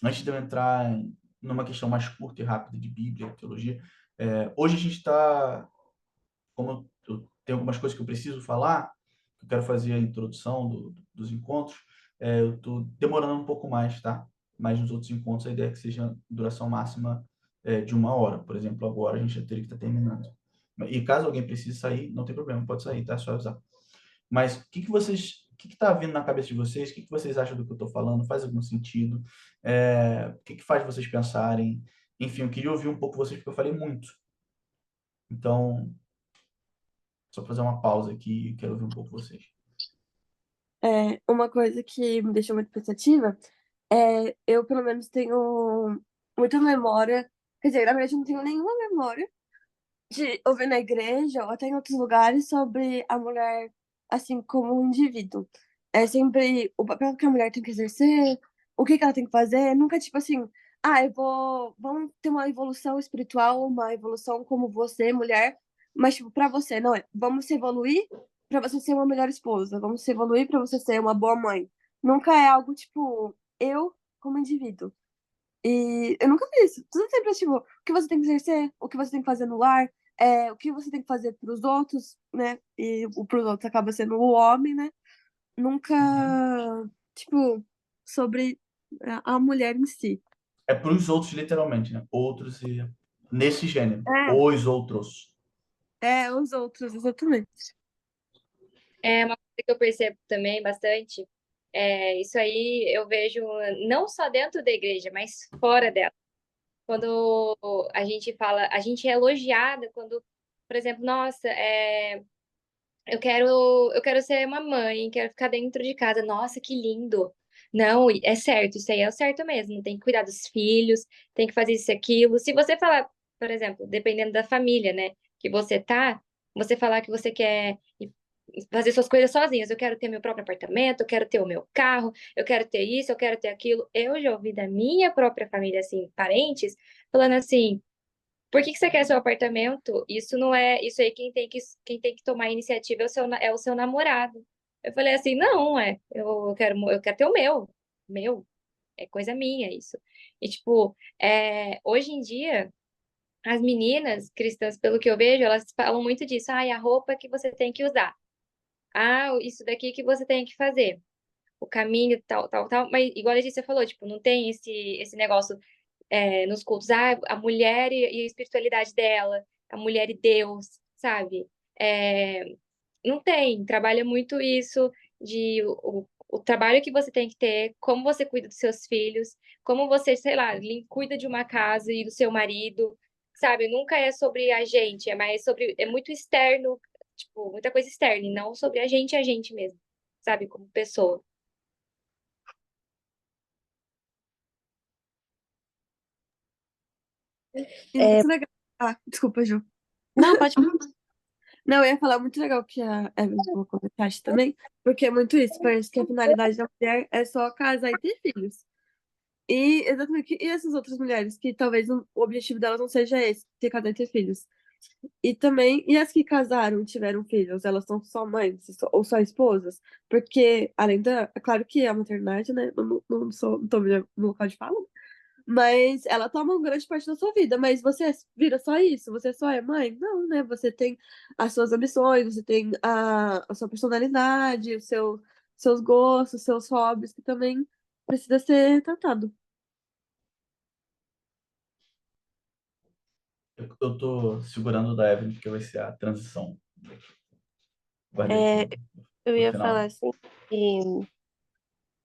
A: antes de eu entrar numa questão mais curta e rápida de Bíblia, teologia, hoje a gente está, como eu tenho algumas coisas que eu preciso falar, eu quero fazer a introdução dos encontros, eu estou demorando um pouco mais, tá? Mas nos outros encontros a ideia é que seja duração máxima de 1 hora. Por exemplo, agora a gente já teria que estar terminando. E caso alguém precise sair, não tem problema, pode sair, tá? É só avisar. Mas o que está vindo na cabeça de vocês? O que vocês acham do que eu estou falando? Faz algum sentido? O que faz vocês pensarem? Enfim, eu queria ouvir um pouco vocês, porque eu falei muito. Então, só fazer uma pausa aqui e quero ouvir um pouco vocês.
E: Uma coisa que me deixou muito pensativa eu, pelo menos, tenho muita memória. Quer dizer, na verdade, eu não tenho nenhuma memória de ouvir na igreja ou até em outros lugares sobre a mulher, assim, como um indivíduo. É sempre o papel que a mulher tem que exercer, o que que ela tem que fazer. Nunca, tipo assim, vamos ter uma evolução espiritual, uma evolução como você, mulher, mas, tipo, pra você, não é? Vamos se evoluir pra você ser uma melhor esposa, vamos se evoluir pra você ser uma boa mãe. Nunca é algo, tipo, eu como indivíduo. E eu nunca vi isso. Tudo sempre é tipo, o que você tem que exercer, o que você tem que fazer no lar, o que você tem que fazer pros outros, né? E o pros outros acaba sendo o homem, né? Nunca, tipo, sobre a mulher em si.
A: É para os outros, literalmente, né? Outros e nesse gênero.
E: É,
A: Os outros.
E: os outros, exatamente.
B: Uma coisa que eu percebo também bastante, isso aí eu vejo não só dentro da igreja, mas fora dela. Quando a gente fala, a gente é elogiada quando, por exemplo, nossa, eu quero ser uma mãe, quero ficar dentro de casa. Nossa, que lindo. Não, é certo, isso aí é o certo mesmo. Tem que cuidar dos filhos, tem que fazer isso e aquilo. Se você falar, por exemplo, dependendo da família, né, que você tá, você falar que você quer fazer suas coisas sozinhas. Eu quero ter meu próprio apartamento, eu quero ter o meu carro, eu quero ter isso, eu quero ter aquilo. Eu já ouvi da minha própria família, assim, parentes, falando assim: por que que você quer seu apartamento? Isso não é, isso aí quem tem que tomar a iniciativa é o seu namorado. Eu falei assim, não, eu quero ter o meu, é coisa minha isso. E tipo, hoje em dia as meninas cristãs, pelo que eu vejo, elas falam muito disso. Ah, a roupa que você tem que usar. Ah, isso daqui que você tem que fazer. O caminho, tal, tal, tal. Mas igual a Letícia falou, tipo, não tem esse negócio nos cultos, a mulher e a espiritualidade dela, a mulher e Deus, sabe? É, não tem, trabalha muito isso de o trabalho que você tem que ter, como você cuida dos seus filhos, como você, sei lá, cuida de uma casa e do seu marido, sabe? Nunca é sobre a gente, é muito externo, tipo, muita coisa externa, e não sobre a gente mesmo, sabe? Como pessoa.
E: E
B: É,
E: muito legal. Ah, desculpa, Ju.
D: Não, pode.
E: Não, eu ia falar muito legal que a Evelyn colocou no chat também, porque é muito isso. Parece que a finalidade da mulher é só casar e ter filhos. E exatamente, e essas outras mulheres que talvez o objetivo delas não seja esse, ter casar e ter filhos. E também, e as que casaram e tiveram filhos, elas são só mães ou só esposas? Porque, além da. É claro que a maternidade, né? Não tô no local de fala, mas ela toma uma grande parte da sua vida. Mas você vira só isso? Você só é mãe? Não, né? Você tem as suas ambições, você tem a sua personalidade, seus gostos, seus hobbies, que também precisa ser tratado.
A: Eu tô segurando o da Evelyn, porque vai ser a transição. Guardei
D: É, eu
A: pro
D: ia falar
A: final.
D: assim,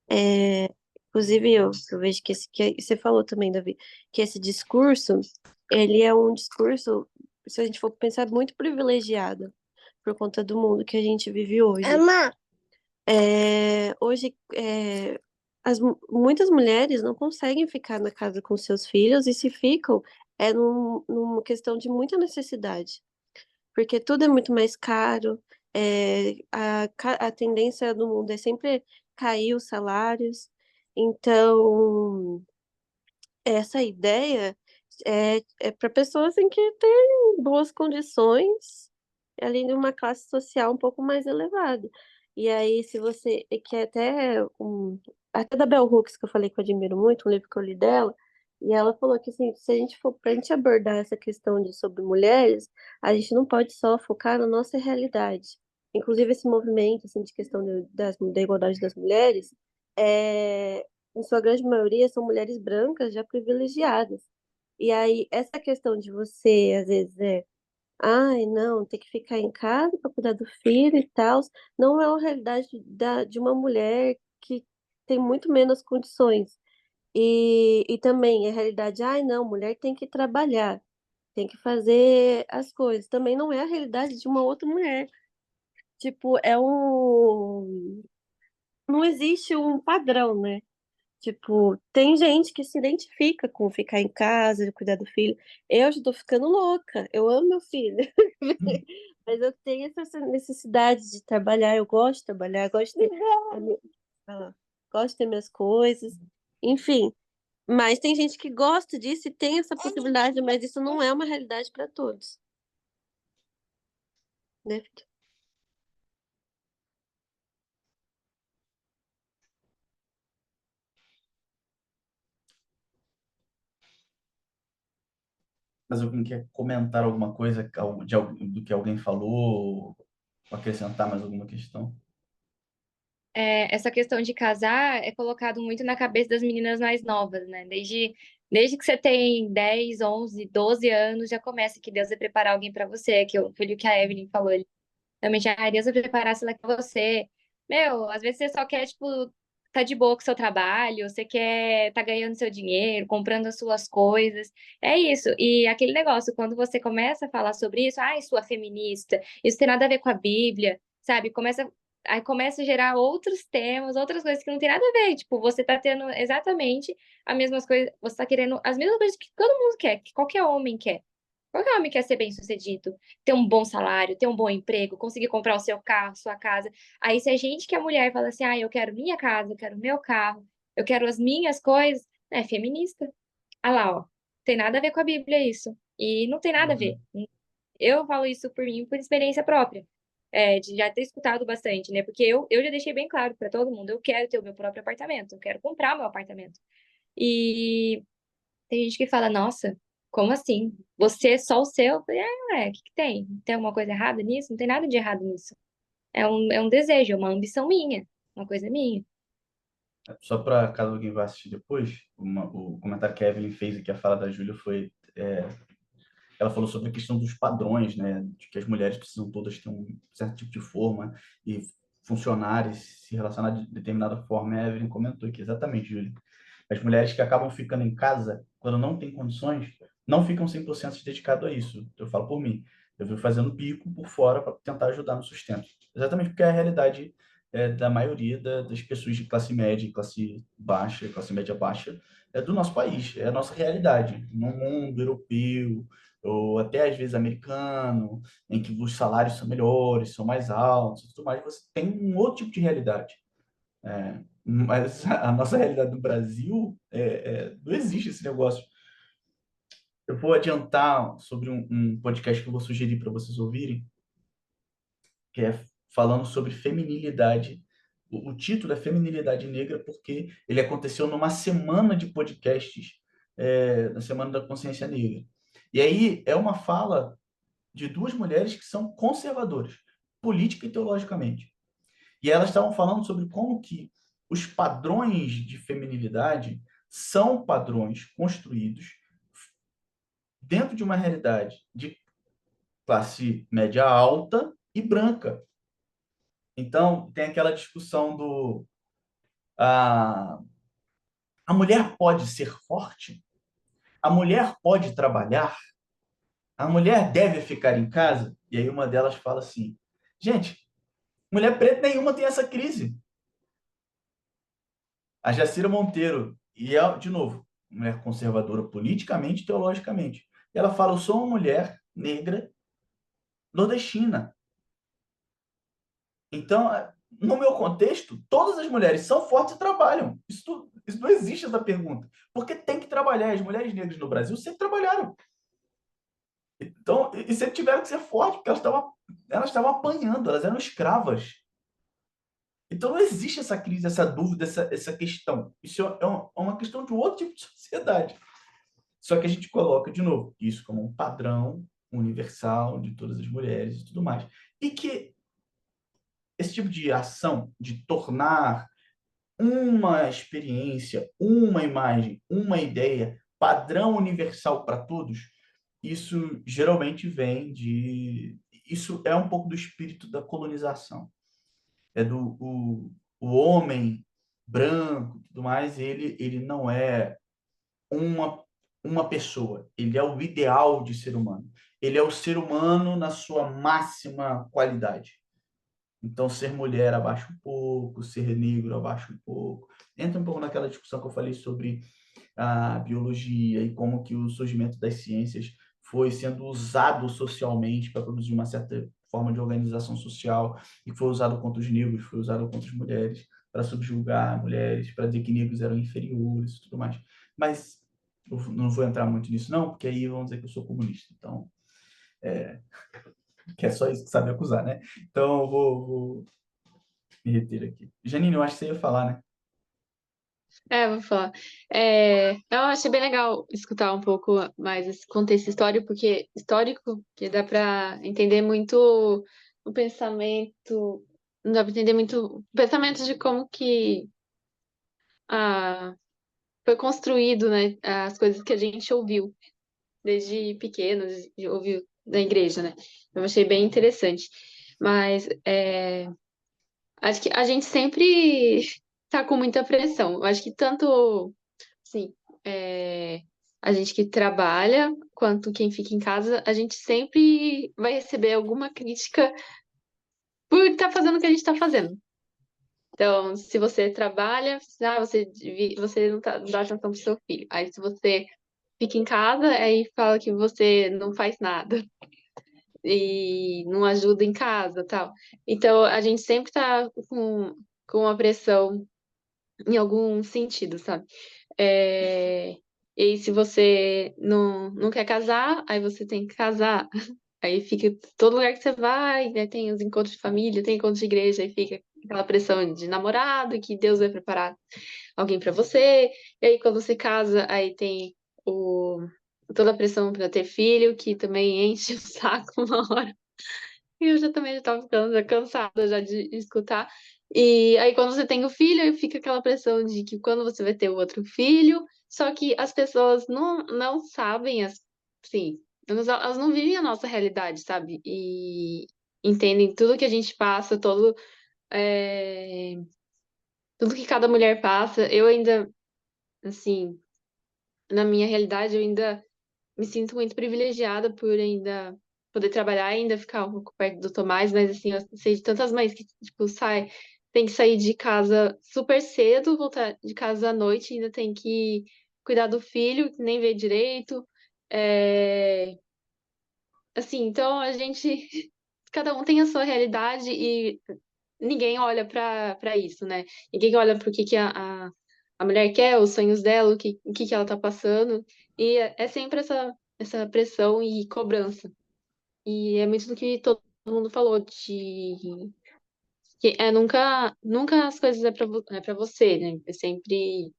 D: que, inclusive eu vejo que você falou também, Davi, que esse discurso, ele é um discurso, se a gente for pensar, muito privilegiado por conta do mundo que a gente vive hoje. Hoje, muitas mulheres não conseguem ficar na casa com seus filhos e se ficam, numa questão de muita necessidade, porque tudo é muito mais caro, a tendência do mundo é sempre cair os salários, então essa ideia é para pessoas em que têm boas condições, além de uma classe social um pouco mais elevada. E aí, se você quer até da Bell Hooks, que eu falei que eu admiro muito, um livro que eu li dela, e ela falou que assim, se a gente for para a gente abordar essa questão sobre mulheres, a gente não pode só focar na nossa realidade. Inclusive, esse movimento assim, de questão da igualdade das mulheres, em sua grande maioria, são mulheres brancas já privilegiadas. E aí, essa questão de você, às vezes, ai, não, ter que ficar em casa para cuidar do filho e tal, não é uma realidade de uma mulher que tem muito menos condições. E também a realidade, ai, não, mulher tem que trabalhar, tem que fazer as coisas. Também não é a realidade de uma outra mulher. Tipo, não existe um padrão, né? Tipo, tem gente que se identifica com ficar em casa, cuidar do filho. Eu já tô ficando louca. Eu amo meu filho. Mas eu tenho essa necessidade de trabalhar. Eu gosto de trabalhar, gosto de ter, ah, gosto de ter minhas coisas. Enfim, mas tem gente que gosta disso e tem essa possibilidade, mas isso não é uma realidade para todos, né, Vitor?
A: Mas alguém quer comentar alguma coisa do que alguém falou? Ou acrescentar mais alguma questão?
B: essa questão de casar é colocado muito na cabeça das meninas mais novas, né? Desde que você tem 10, 11, 12 anos, já começa que Deus vai preparar alguém para você, foi o que a Evelyn falou. Realmente, Deus vai preparar ela para você. Meu, às vezes você só quer, tipo, tá de boa com o seu trabalho, você quer tá ganhando seu dinheiro, comprando as suas coisas. É isso. E aquele negócio, quando você começa a falar sobre isso, sua feminista, isso tem nada a ver com a Bíblia. sabe? Aí começa a gerar outros temas, outras coisas que não tem nada a ver. Tipo, você tá tendo exatamente as mesmas coisas, você tá querendo as mesmas coisas que todo mundo quer, que qualquer homem quer. Qualquer homem quer ser bem-sucedido, ter um bom salário, ter um bom emprego, conseguir comprar o seu carro, sua casa. Aí, se a gente que é mulher fala assim, ah, eu quero minha casa, eu quero meu carro, eu quero as minhas coisas, é feminista. Ah lá, ó. Tem nada a ver com a Bíblia isso. E não tem nada a ver.
A: Uhum.
B: Eu falo isso por mim, por experiência própria. De já ter escutado bastante, né? Porque eu já deixei bem claro para todo mundo, eu quero ter o meu próprio apartamento, eu quero comprar o meu apartamento. E tem gente que fala, nossa, como assim? Você só o seu? Eu falei, o que que tem? Tem alguma coisa errada nisso? Não tem nada de errado nisso. É um desejo, é uma ambição minha, uma coisa minha.
A: Só para caso alguém vá assistir depois, o comentário que a Evelyn fez aqui, a fala da Júlia foi. Ela falou sobre a questão dos padrões, né? De que as mulheres precisam todas ter um certo tipo de forma e funcionar e se relacionar de determinada forma. A Evelyn comentou aqui, exatamente, Júlia. As mulheres que acabam ficando em casa, quando não têm condições, não ficam 100% dedicadas a isso. Eu falo por mim. Eu vivo fazendo bico por fora para tentar ajudar no sustento. Exatamente porque é a realidade da maioria das pessoas de classe média, classe baixa, classe média baixa, do nosso país. É a nossa realidade. No mundo europeu, ou até às vezes americano, em que os salários são melhores, são mais altos e tudo mais, você tem um outro tipo de realidade. Mas a nossa realidade no Brasil não existe esse negócio. Eu vou adiantar sobre um podcast que eu vou sugerir para vocês ouvirem, que é falando sobre feminilidade. O título é Feminilidade Negra, porque ele aconteceu numa semana de podcasts, na Semana da Consciência Negra. E aí é uma fala de duas mulheres que são conservadoras, política e teologicamente. E elas estavam falando sobre como que os padrões de feminilidade são padrões construídos dentro de uma realidade de classe média alta e branca. Então, tem aquela discussão do a, a mulher pode ser forte, a mulher pode trabalhar, a mulher deve ficar em casa. E aí uma delas fala assim, gente, mulher preta nenhuma tem essa crise. A Jacira Monteiro, e é, de novo, mulher conservadora politicamente e teologicamente. E ela fala, eu sou uma mulher negra nordestina. Então, no meu contexto, todas as mulheres são fortes e trabalham. Isso não existe essa pergunta. Porque tem que trabalhar. As mulheres negras no Brasil sempre trabalharam. Então, e sempre tiveram que ser fortes, porque elas estavam apanhando, elas eram escravas. Então, não existe essa crise, essa dúvida, essa questão. Isso é uma questão de um outro tipo de sociedade. Só que a gente coloca, de novo, isso como um padrão universal de todas as mulheres e tudo mais. E que esse tipo de ação, de tornar uma experiência, uma imagem, uma ideia, padrão universal para todos, isso geralmente vem de. Isso é um pouco do espírito da colonização. É o homem branco, tudo mais, ele não é uma, uma pessoa, ele é o ideal de ser humano. Ele é o ser humano na sua máxima qualidade. Então, ser mulher abaixa um pouco, ser negro abaixa um pouco. Entra um pouco naquela discussão que eu falei sobre a biologia e como que o surgimento das ciências foi sendo usado socialmente para produzir uma certa forma de organização social e foi usado contra os negros, foi usado contra as mulheres, para subjugar mulheres, para dizer que negros eram inferiores e tudo mais. Mas eu não vou entrar muito nisso, não, porque aí vão dizer que eu sou comunista. Então, que é só isso que sabe acusar, né? Então, eu vou me reter aqui. Janine, eu acho que você ia falar, né?
F: Vou falar. Eu achei bem legal escutar um pouco mais esse contexto histórico, que dá para entender muito o pensamento, não dá para entender muito o pensamento de como que ah, foi construído, né, as coisas que a gente ouviu desde pequenos, ouviu da igreja, né? Eu achei bem interessante. Mas acho que a gente sempre tá com muita pressão. Eu acho que tanto, sim, a gente que trabalha quanto quem fica em casa, a gente sempre vai receber alguma crítica por estar fazendo o que a gente está fazendo. Então, se você trabalha, você não dá atenção pro seu filho. Aí, se você fica em casa, aí fala que você não faz nada e não ajuda em casa, tal. Então, a gente sempre tá com uma pressão em algum sentido, sabe? É, E aí, se você não quer casar, aí você tem que casar. Aí fica todo lugar que você vai, né? Tem os encontros de família, tem encontros de igreja, aí fica aquela pressão de namorado, que Deus vai preparar alguém pra você. E aí, quando você casa, aí tem o, toda a pressão pra ter filho, que também enche o saco uma hora. E eu já também já tava ficando já cansada já de escutar. E aí, quando você tem o filho, aí fica aquela pressão de que quando você vai ter o outro filho, só que as pessoas não sabem, assim, elas não vivem a nossa realidade, sabe? E entendem tudo que a gente passa, é, tudo que cada mulher passa. Eu ainda, assim, na minha realidade, eu ainda me sinto muito privilegiada por ainda poder trabalhar e ainda ficar um pouco perto do Tomás, mas assim, eu sei de tantas mães que, tipo, tem que sair de casa super cedo, voltar de casa à noite, ainda tem que cuidar do filho, que nem vê direito. É, Assim, então a gente, cada um tem a sua realidade e ninguém olha para isso, né? Ninguém olha para o que a mulher quer, os sonhos dela, o que ela tá passando. E é sempre essa pressão e cobrança. E é muito do que todo mundo falou, de que nunca as coisas é para você, né? É sempre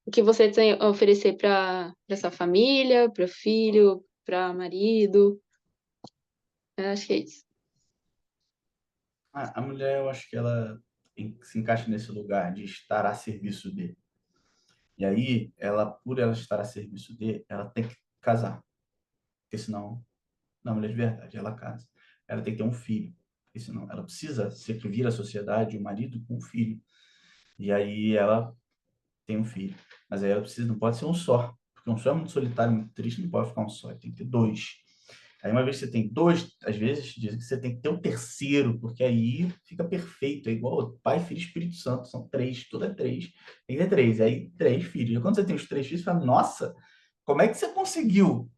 F: o que você tem a oferecer para sua família, para filho, para marido. Eu acho que é isso.
A: A mulher, eu acho que ela se encaixa nesse lugar de estar a serviço dele. E aí, por ela estar a serviço dele, ela tem que casar. Porque senão, não, mulher de verdade, ela casa. Ela tem que ter um filho. Porque senão, ela precisa servir a sociedade, o marido com um filho. E aí, ela tem um filho. Mas aí ela precisa, não pode ser um só. Porque um só é muito solitário, muito triste, não pode ficar um só. Tem que ter dois. Aí, uma vez que você tem dois, às vezes dizem que você tem que ter um terceiro, porque aí fica perfeito. É igual Pai, Filho e Espírito Santo. São três, tudo é três. Tem que ter três. Aí, três filhos. E quando você tem os três filhos, você fala, nossa, como é que você conseguiu?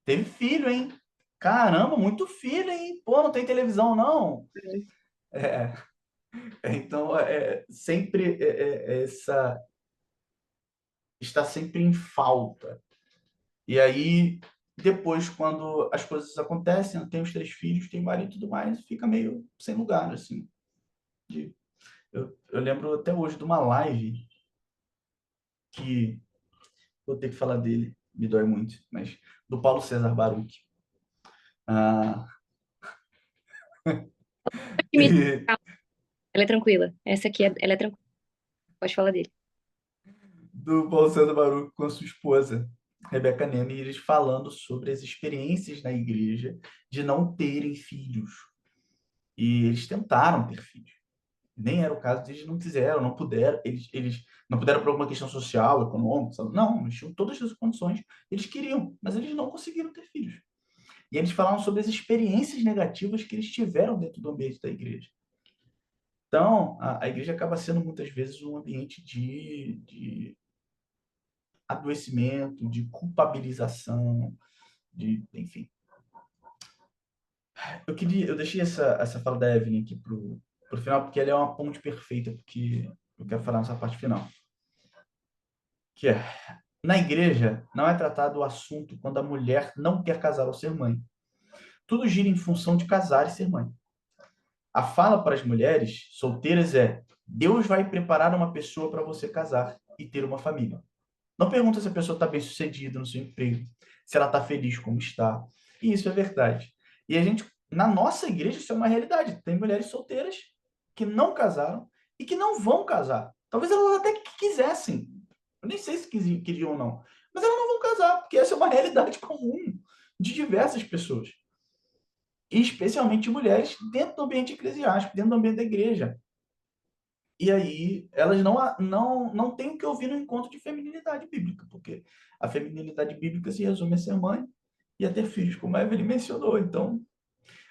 A: Teve filho, hein? Caramba, muito filho, hein? Pô, não tem televisão, não. É, então, sempre essa está sempre em falta. E aí, depois, quando as coisas acontecem, tem os três filhos, tem marido e tudo mais, fica meio sem lugar, assim. De- eu lembro até hoje de uma live que vou ter que falar dele, me dói muito, mas do Paulo César Baruch. Ah, e
B: Ela é tranquila. Essa aqui, ela é tranquila. Pode falar dele.
A: do Paulo César Baruch com a sua esposa, Rebeca Neme, e eles falando sobre as experiências na igreja de não terem filhos. E eles tentaram ter filhos. Nem era o caso, eles não quiseram, não puderam, eles não puderam por alguma questão social, econômica, sabe? Não, eles tinham todas as condições, eles queriam, mas eles não conseguiram ter filhos. E eles falaram sobre as experiências negativas que eles tiveram dentro do ambiente da igreja. Então, a igreja acaba sendo muitas vezes um ambiente de adoecimento, de culpabilização, enfim. Eu deixei essa fala da Evelyn aqui pro final, porque ela é uma ponte perfeita, porque eu quero falar nessa parte final. Que é, na igreja, não é tratado o assunto quando a mulher não quer casar ou ser mãe. Tudo gira em função de casar e ser mãe. A fala para as mulheres solteiras é: Deus vai preparar uma pessoa para você casar e ter uma família. Não pergunta se a pessoa está bem sucedida no seu emprego, se ela está feliz como está. E isso é verdade. E a gente, na nossa igreja, isso é uma realidade. Tem mulheres solteiras que não casaram e que não vão casar. Talvez elas até quisessem. Eu nem sei se queriam ou não. Mas elas não vão casar, porque essa é uma realidade comum de diversas pessoas. E especialmente de mulheres dentro do ambiente eclesiástico, dentro do ambiente da igreja. E aí elas não têm o que ouvir no encontro de feminilidade bíblica, porque a feminilidade bíblica se resume a ser mãe e a ter filhos, como a Evelyn mencionou. Então,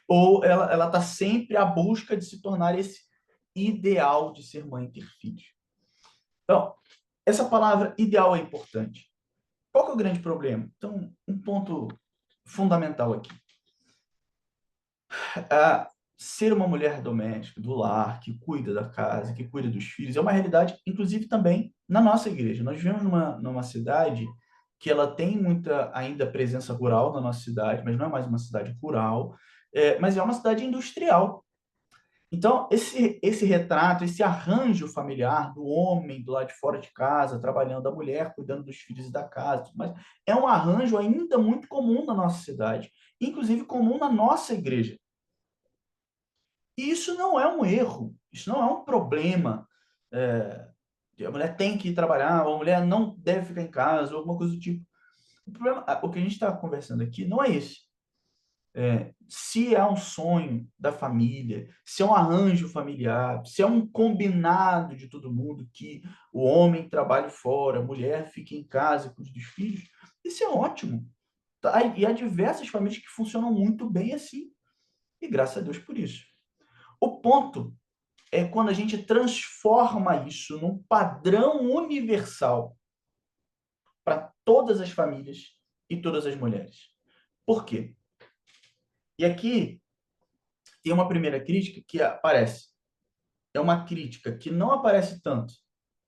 A: ou ela está sempre à busca de se tornar esse ideal de ser mãe e ter filhos. Então, essa palavra ideal é importante. Qual que é o grande problema? Então, um ponto fundamental aqui. Ser uma mulher doméstica, do lar, que cuida da casa, que cuida dos filhos, é uma realidade, inclusive, também na nossa igreja. Nós vivemos numa cidade que ela tem muita ainda presença rural na nossa cidade, mas não é mais uma cidade rural, mas é uma cidade industrial. Então, esse retrato, esse arranjo familiar do homem do lado de fora de casa, trabalhando, da mulher cuidando dos filhos e da casa, mas é um arranjo ainda muito comum na nossa cidade, inclusive comum na nossa igreja. E isso não é um erro, isso não é um problema. A mulher tem que ir trabalhar, ou a mulher não deve ficar em casa, ou alguma coisa do tipo. O que a gente está conversando aqui não é esse. Se é um sonho da família, se é um arranjo familiar, se é um combinado de todo mundo que o homem trabalhe fora, a mulher fique em casa com os dos filhos, isso é ótimo. Tá? E há diversas famílias que funcionam muito bem assim. E graças a Deus por isso. O ponto é quando a gente transforma isso num padrão universal para todas as famílias e todas as mulheres. Por quê? E aqui tem uma primeira crítica que aparece. É uma crítica que não aparece tanto,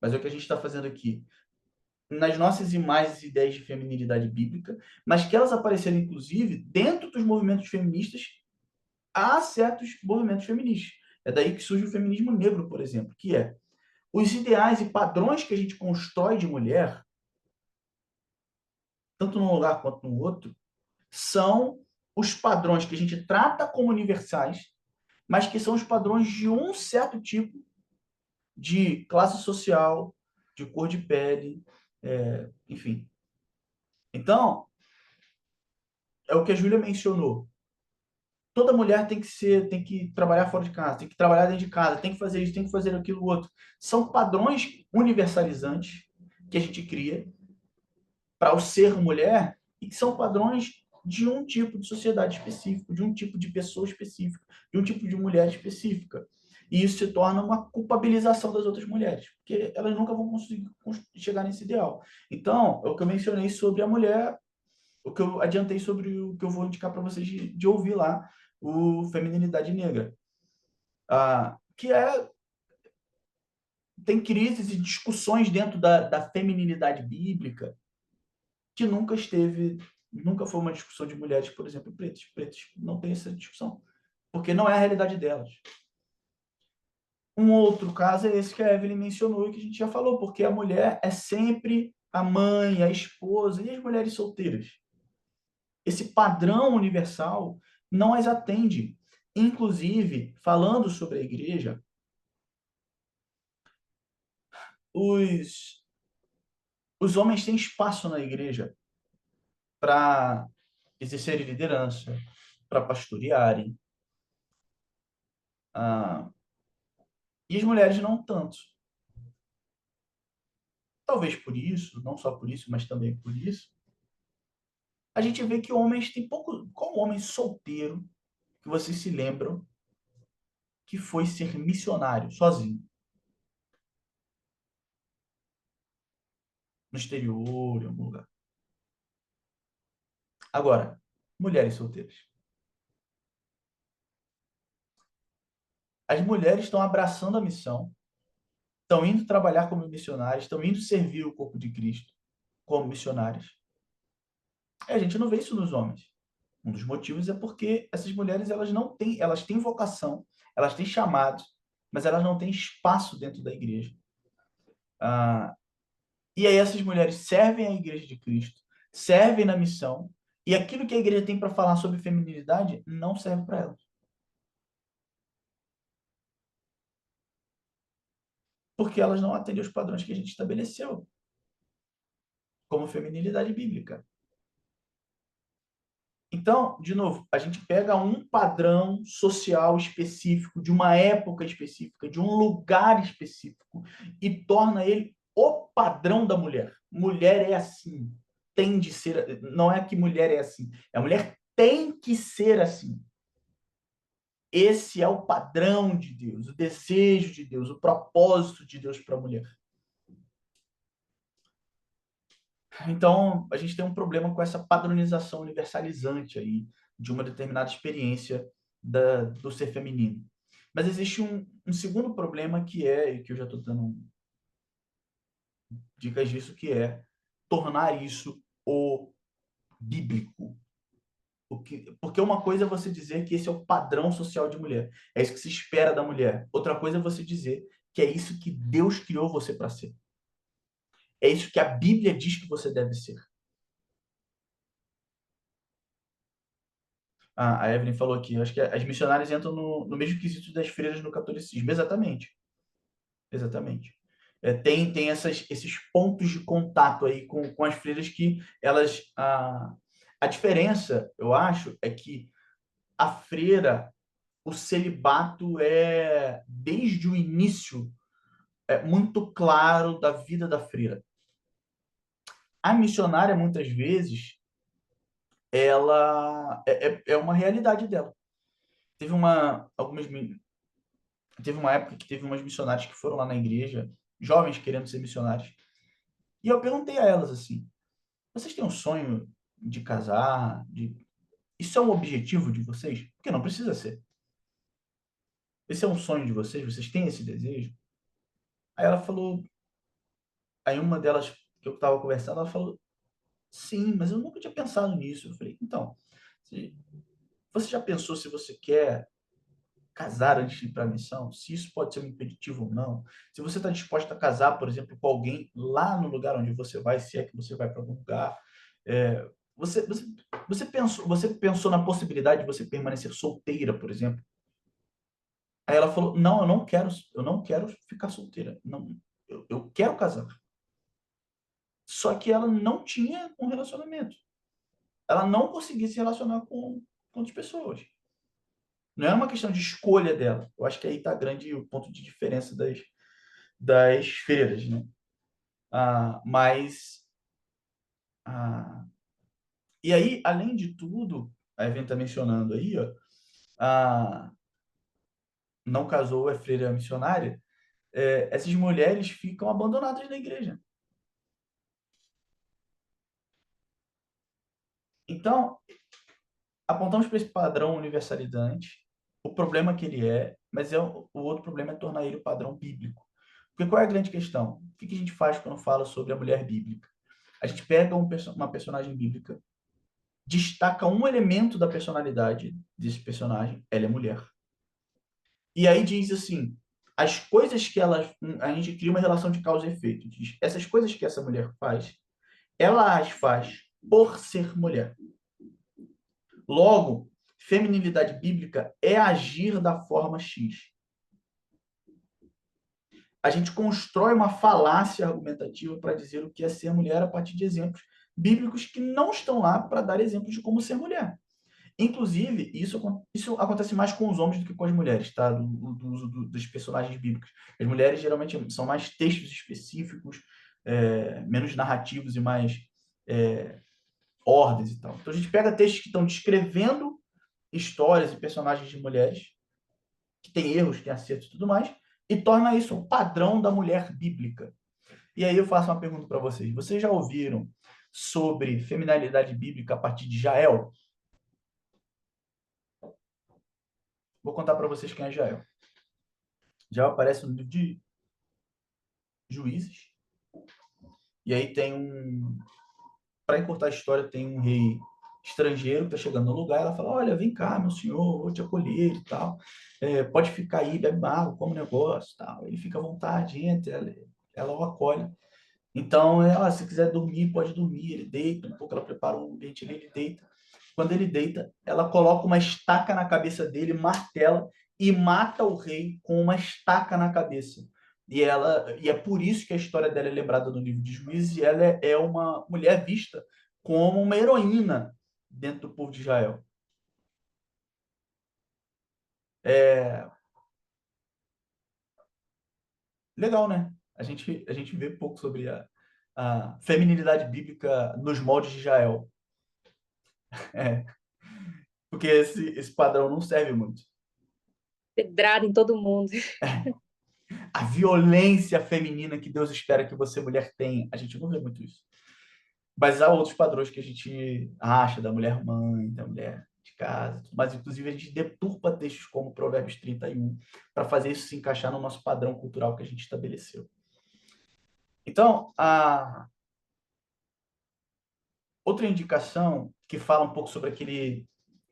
A: mas é o que a gente está fazendo aqui, nas nossas imagens e ideias de feminilidade bíblica, mas que elas apareceram, inclusive, dentro dos movimentos feministas, há certos movimentos feministas. É daí que surge o feminismo negro, por exemplo, que é os ideais e padrões que a gente constrói de mulher, tanto num lugar quanto no outro, são os padrões que a gente trata como universais, mas que são os padrões de um certo tipo de classe social, de cor de pele, enfim. Então, é o que a Júlia mencionou. Toda mulher tem que trabalhar fora de casa, tem que trabalhar dentro de casa, tem que fazer isso, tem que fazer aquilo outro. São padrões universalizantes que a gente cria para o ser mulher e que são padrões de um tipo de sociedade específico, de um tipo de pessoa específica, de um tipo de mulher específica. E isso se torna uma culpabilização das outras mulheres, porque elas nunca vão conseguir chegar nesse ideal. Então, é o que eu mencionei sobre a mulher, o que eu adiantei sobre o que eu vou indicar para vocês de ouvir lá, o Feminilidade Negra. Que tem crises e discussões dentro da feminilidade bíblica, que nunca foi uma discussão de mulheres, por exemplo, pretas. Pretas não tem essa discussão, porque não é a realidade delas. Um outro caso é esse que a Evelyn mencionou e que a gente já falou, porque a mulher é sempre a mãe, a esposa e as mulheres solteiras. Esse padrão universal não as atende. Inclusive, falando sobre a igreja, os homens têm espaço na igreja para exercerem liderança, para pastorearem. E as mulheres não tanto. Talvez por isso, não só por isso, mas também por isso, a gente vê que homens têm pouco. Como homem solteiro, que vocês se lembram, que foi ser missionário sozinho, no exterior, em algum lugar. Agora, mulheres solteiras. As mulheres estão abraçando a missão, estão indo trabalhar como missionárias, estão indo servir o corpo de Cristo como missionárias. E a gente não vê isso nos homens. Um dos motivos é porque essas mulheres elas têm vocação, elas têm chamado, mas elas não têm espaço dentro da igreja. E aí essas mulheres servem à igreja de Cristo, servem na missão, e aquilo que a igreja tem para falar sobre feminilidade não serve para elas. Porque elas não atendem aos padrões que a gente estabeleceu como feminilidade bíblica. Então, de novo, a gente pega um padrão social específico, de uma época específica, de um lugar específico, e torna ele o padrão da mulher. Mulher é assim, tem de ser. Não é que mulher é assim, a mulher tem que ser assim. esse é o padrão de Deus, o desejo de Deus, o propósito de Deus para a mulher. Então, a gente tem um problema com essa padronização universalizante aí de uma determinada experiência do ser feminino. Mas existe um segundo problema que eu já estou dando dicas disso, que é tornar isso o bíblico. Porque uma coisa é você dizer que esse é o padrão social de mulher, é isso que se espera da mulher. Outra coisa é você dizer que é isso que Deus criou você para ser. É isso que a Bíblia diz que você deve ser. A Evelyn falou aqui, acho que as missionárias entram no mesmo quesito das freiras no catolicismo. Exatamente. Exatamente. Tem esses pontos de contato aí com as freiras que elas... A diferença, eu acho, é que a freira, o celibato é, desde o início, muito claro da vida da freira. A missionária, muitas vezes, ela é uma realidade dela. Teve uma época que teve umas missionárias que foram lá na igreja, jovens querendo ser missionários. E eu perguntei a elas assim: vocês têm um sonho de casar? Isso é um objetivo de vocês? Porque não precisa ser. Esse é um sonho de vocês? Vocês têm esse desejo? Aí ela falou... Aí uma delas que eu estava conversando, ela falou: sim, mas eu nunca tinha pensado nisso. Eu falei: então, você já pensou se você quer casar antes de ir para a missão? Se isso pode ser um impeditivo ou não? Se você está disposta a casar, por exemplo, com alguém lá no lugar onde você vai, se é que você vai para algum lugar, é, você, você, você pensou na possibilidade de você permanecer solteira, por exemplo? Aí ela falou: não, eu não quero ficar solteira. Não, eu quero casar. Só que ela não tinha um relacionamento. Ela não conseguia se relacionar com outras pessoas. Não é uma questão de escolha dela. Eu acho que aí está grande o ponto de diferença das freiras, né? Mas... e aí, além de tudo, a Evelyn está mencionando aí, ó, não casou, é freira missionária, essas mulheres ficam abandonadas na igreja. Então, apontamos para esse padrão universalizante, o problema que ele mas o outro problema é tornar ele o padrão bíblico. Porque qual é a grande questão? O que a gente faz quando fala sobre a mulher bíblica? A gente pega uma personagem bíblica, destaca um elemento da personalidade desse personagem, ela é mulher. E aí diz assim, as coisas que a gente cria uma relação de causa e efeito. Diz, essas coisas que essa mulher faz, ela as faz por ser mulher. Logo, feminilidade bíblica é agir da forma X. A gente constrói uma falácia argumentativa para dizer o que é ser mulher a partir de exemplos bíblicos que não estão lá para dar exemplos de como ser mulher. Inclusive, isso acontece mais com os homens do que com as mulheres, tá? Do uso dos personagens bíblicos. As mulheres geralmente são mais textos específicos, menos narrativos e mais ordens e tal. Então a gente pega textos que estão descrevendo histórias e personagens de mulheres, que têm erros, têm acertos e tudo mais, e torna isso o padrão da mulher bíblica. E aí eu faço uma pergunta para vocês. Vocês já ouviram sobre feminilidade bíblica a partir de Jael? Vou contar para vocês quem é Jael. Jael aparece no livro de Juízes. E aí para encurtar a história, tem um rei estrangeiro que está chegando no lugar. Ela fala: olha, vem cá, meu senhor, vou te acolher e tal. Pode ficar aí, bebe água, come negócio e tal. Ele fica à vontade, entra, ela o acolhe. Então, se quiser dormir, pode dormir. Ele deita, um pouco ela prepara um ambiente ali, ele deita. Quando ele deita, ela coloca uma estaca na cabeça dele, martela e mata o rei com uma estaca na cabeça. E é por isso que a história dela é lembrada no livro de Juízes, e ela é uma mulher vista como uma heroína dentro do povo de Israel. É legal, né? A gente vê pouco sobre a feminilidade bíblica nos moldes de Israel. Porque esse padrão não serve muito.
B: pedrada em todo mundo.
A: A violência feminina que Deus espera que você, mulher, tenha. A gente não vê muito isso. Mas há outros padrões que a gente acha da mulher mãe, da mulher de casa, mas inclusive a gente deturpa textos como Provérbios 31 para fazer isso se encaixar no nosso padrão cultural que a gente estabeleceu. Então, a outra indicação que fala um pouco sobre aquele,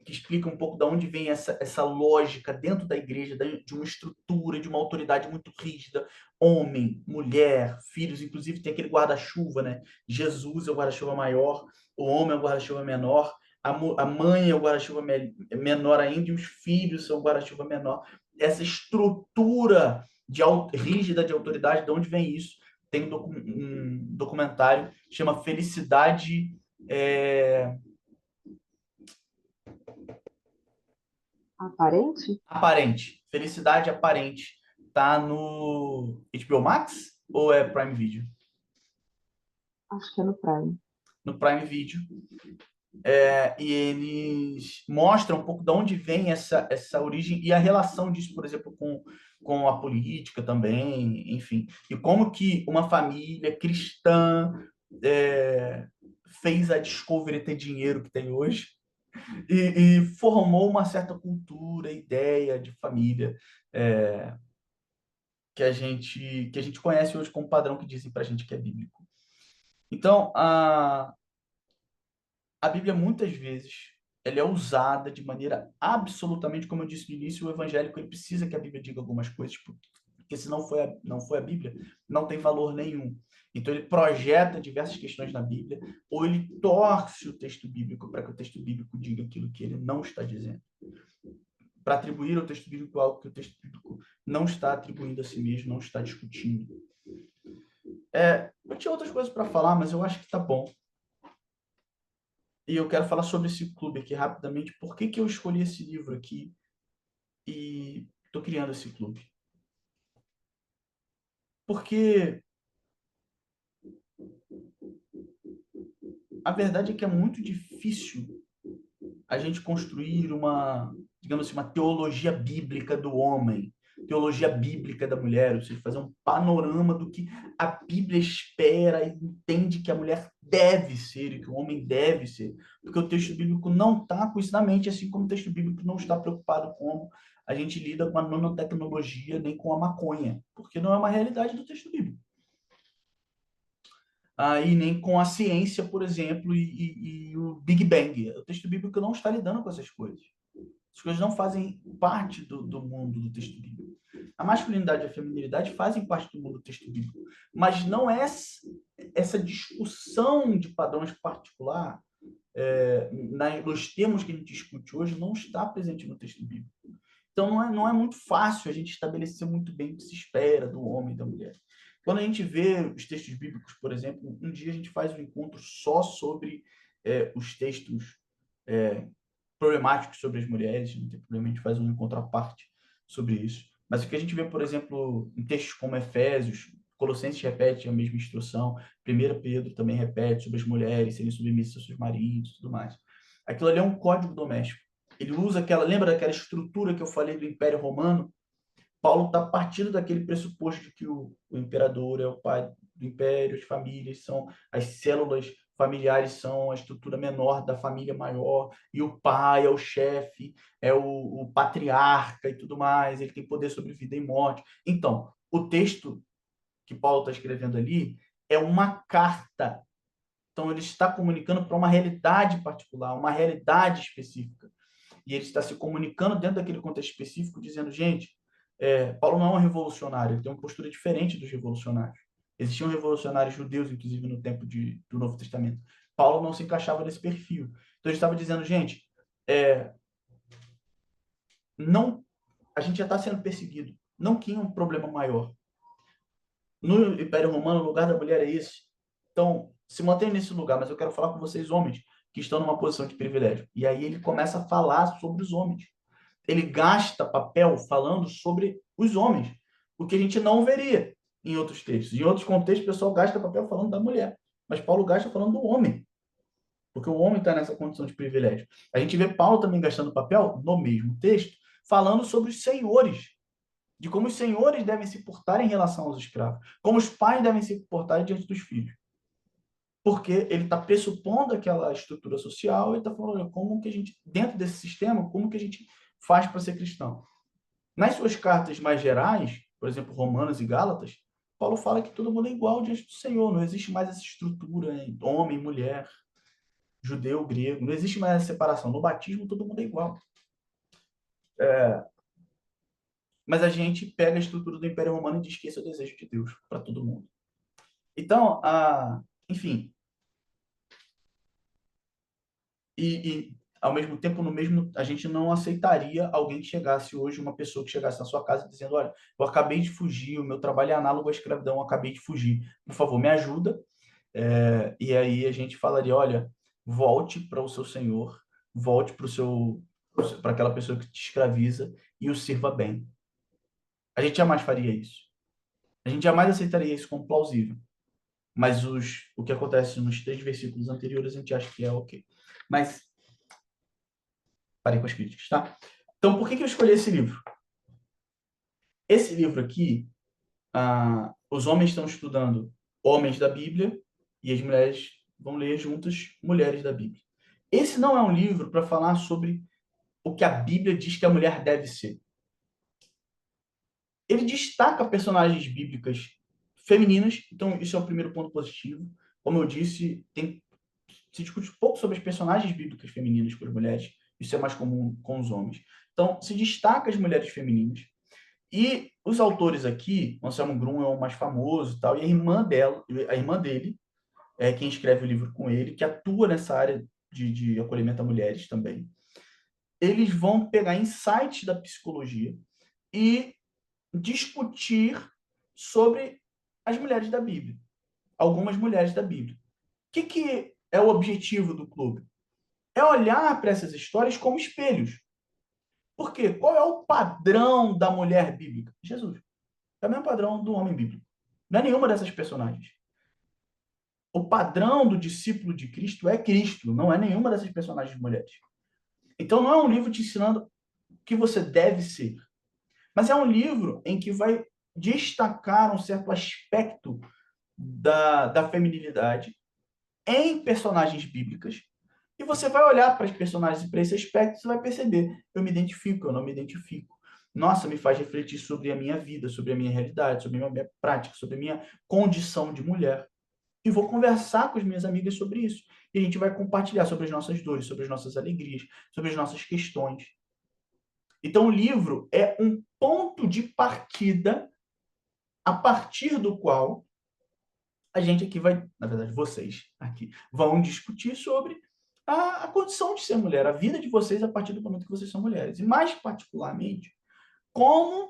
A: que explica um pouco de onde vem essa lógica dentro da igreja, de uma estrutura, de uma autoridade muito rígida, homem, mulher, filhos, inclusive tem aquele guarda-chuva, né? Jesus é o guarda-chuva maior, o homem é o guarda-chuva menor, a mãe é o guarda-chuva menor ainda, e os filhos são o guarda-chuva menor. Essa estrutura rígida de autoridade, de onde vem isso? Tem um documentário que chama Felicidade
C: Aparente?
A: Aparente. Felicidade Aparente. Tá no HBO Max ou é Prime Video?
C: Acho que é no Prime.
A: No Prime Video. E eles mostram um pouco de onde vem essa origem e a relação disso, por exemplo, com a política também, enfim. E como que uma família cristã fez a Discovery ter dinheiro que tem hoje e formou uma certa cultura, ideia de família que a gente conhece hoje como padrão que dizem para a gente que é bíblico. Então, a Bíblia, muitas vezes, ela é usada de maneira absolutamente, como eu disse no início, o evangélico ele precisa que a Bíblia diga algumas coisas, porque se não foi a Bíblia, não tem valor nenhum. Então, ele projeta diversas questões na Bíblia, ou ele torce o texto bíblico para que o texto bíblico diga aquilo que ele não está dizendo. Para atribuir ao texto bíblico algo que o texto bíblico não está atribuindo a si mesmo, não está discutindo. Eu tinha outras coisas para falar, mas eu acho que tá bom. E eu quero falar sobre esse clube aqui rapidamente. Por que eu escolhi esse livro aqui e estou criando esse clube? Porque a verdade é que é muito difícil a gente construir uma, digamos assim, uma teologia bíblica do homem, teologia bíblica da mulher, ou seja, fazer um panorama do que a Bíblia espera e entende que a mulher deve ser e que o homem deve ser, porque o texto bíblico não está com isso na mente, assim como o texto bíblico não está preocupado com como a gente lida com a nanotecnologia nem com a maconha, porque não é uma realidade do texto bíblico. E nem com a ciência, por exemplo, e o Big Bang. O texto bíblico não está lidando com essas coisas. As coisas não fazem parte do mundo do texto bíblico. A masculinidade e a feminilidade fazem parte do mundo do texto bíblico, mas não é essa discussão de padrões particular, nos termos que a gente discute hoje, não está presente no texto bíblico. Então, não é muito fácil a gente estabelecer muito bem o que se espera do homem e da mulher. Quando a gente vê os textos bíblicos, por exemplo, um dia a gente faz um encontro só sobre os textos problemáticos sobre as mulheres, não tem problema, a gente faz um encontro à parte sobre isso. Mas o que a gente vê, por exemplo, em textos como Efésios, Colossenses repete a mesma instrução, 1 Pedro também repete sobre as mulheres serem submissas aos seus maridos e tudo mais. Aquilo ali é um código doméstico. Ele usa lembra daquela estrutura que eu falei do Império Romano? Paulo está partindo daquele pressuposto de que o imperador é o pai do império, as famílias são, as células familiares são a estrutura menor da família maior, e o pai é o chefe, é o patriarca e tudo mais, ele tem poder sobre vida e morte. Então, o texto que Paulo está escrevendo ali é uma carta. Então, ele está comunicando para uma realidade particular, uma realidade específica. E ele está se comunicando dentro daquele contexto específico, dizendo, gente, Paulo não é um revolucionário, ele tem uma postura diferente dos revolucionários. Existiam revolucionários judeus, inclusive, no tempo do Novo Testamento. Paulo não se encaixava nesse perfil. Então, ele estava dizendo, gente, a gente já está sendo perseguido. Não tinha um problema maior. No Império Romano, o lugar da mulher é esse. Então, se mantém nesse lugar, mas eu quero falar com vocês, homens, que estão numa posição de privilégio. E aí ele começa a falar sobre os homens. Ele gasta papel falando sobre os homens, o que a gente não veria em outros textos. Em outros contextos, o pessoal gasta papel falando da mulher, mas Paulo gasta falando do homem, porque o homem está nessa condição de privilégio. A gente vê Paulo também gastando papel no mesmo texto, falando sobre os senhores, de como os senhores devem se portar em relação aos escravos, como os pais devem se portar diante dos filhos. Porque ele está pressupondo aquela estrutura social e está falando, olha, como que a gente, dentro desse sistema, como que a gente faz para ser cristão. Nas suas cartas mais gerais, por exemplo, Romanos e Gálatas, Paulo fala que todo mundo é igual diante do Senhor, não existe mais essa estrutura em homem, mulher, judeu, grego, não existe mais essa separação. No batismo, todo mundo é igual. Mas a gente pega a estrutura do Império Romano e diz que esse é o desejo de Deus para todo mundo. Então, enfim, ao mesmo tempo, a gente não aceitaria alguém que chegasse hoje, uma pessoa que chegasse na sua casa dizendo, olha, eu acabei de fugir, o meu trabalho é análogo à escravidão, eu acabei de fugir, por favor, me ajuda. E aí a gente falaria, olha, volte para o seu senhor, volte para aquela pessoa que te escraviza e o sirva bem. A gente jamais faria isso. A gente jamais aceitaria isso como plausível. Mas o que acontece nos 3 versículos anteriores, a gente acha que é ok. Mas parei com as críticas, tá? Então, por que eu escolhi esse livro? Esse livro aqui, os homens estão estudando homens da Bíblia e as mulheres vão ler juntas mulheres da Bíblia. Esse não é um livro para falar sobre o que a Bíblia diz que a mulher deve ser. Ele destaca personagens bíblicas femininas, então isso é o primeiro ponto positivo. Como eu disse, se discute pouco sobre as personagens bíblicas femininas com as mulheres, isso é mais comum com os homens. Então, se destaca as mulheres femininas. E os autores aqui, Anselmo Grum é o mais famoso e tal, e a irmã dele, é quem escreve o livro com ele, que atua nessa área de acolhimento a mulheres também. Eles vão pegar insights da psicologia e discutir sobre as mulheres da Bíblia. Algumas mulheres da Bíblia. O que é o objetivo do clube? É olhar para essas histórias como espelhos. Por quê? Qual é o padrão da mulher bíblica? Jesus. É o mesmo padrão do homem bíblico. Não é nenhuma dessas personagens. O padrão do discípulo de Cristo é Cristo, não é nenhuma dessas personagens mulheres. Então, não é um livro te ensinando o que você deve ser, mas é um livro em que vai destacar um certo aspecto da feminilidade em personagens bíblicas, e você vai olhar para os personagens e para esse aspecto, você vai perceber, eu me identifico, eu não me identifico. Nossa, me faz refletir sobre a minha vida, sobre a minha realidade, sobre a minha prática, sobre a minha condição de mulher. E vou conversar com as minhas amigas sobre isso. E a gente vai compartilhar sobre as nossas dores, sobre as nossas alegrias, sobre as nossas questões. Então, o livro é um ponto de partida a partir do qual a gente aqui vai, na verdade, vocês aqui, vão discutir sobre a condição de ser mulher, a vida de vocês a partir do momento que vocês são mulheres. E, mais particularmente, como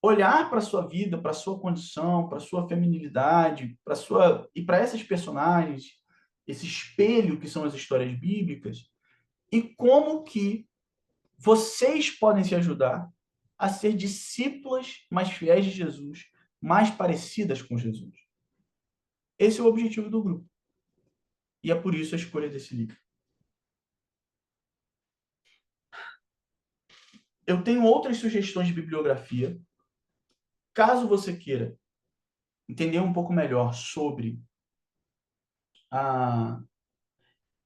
A: olhar para a sua vida, para a sua condição, para a sua feminilidade, e para essas personagens, esse espelho que são as histórias bíblicas, e como que vocês podem se ajudar a ser discípulas mais fiéis de Jesus, mais parecidas com Jesus. Esse é o objetivo do grupo. E é por isso a escolha desse livro. Eu tenho outras sugestões de bibliografia. Caso você queira entender um pouco melhor sobre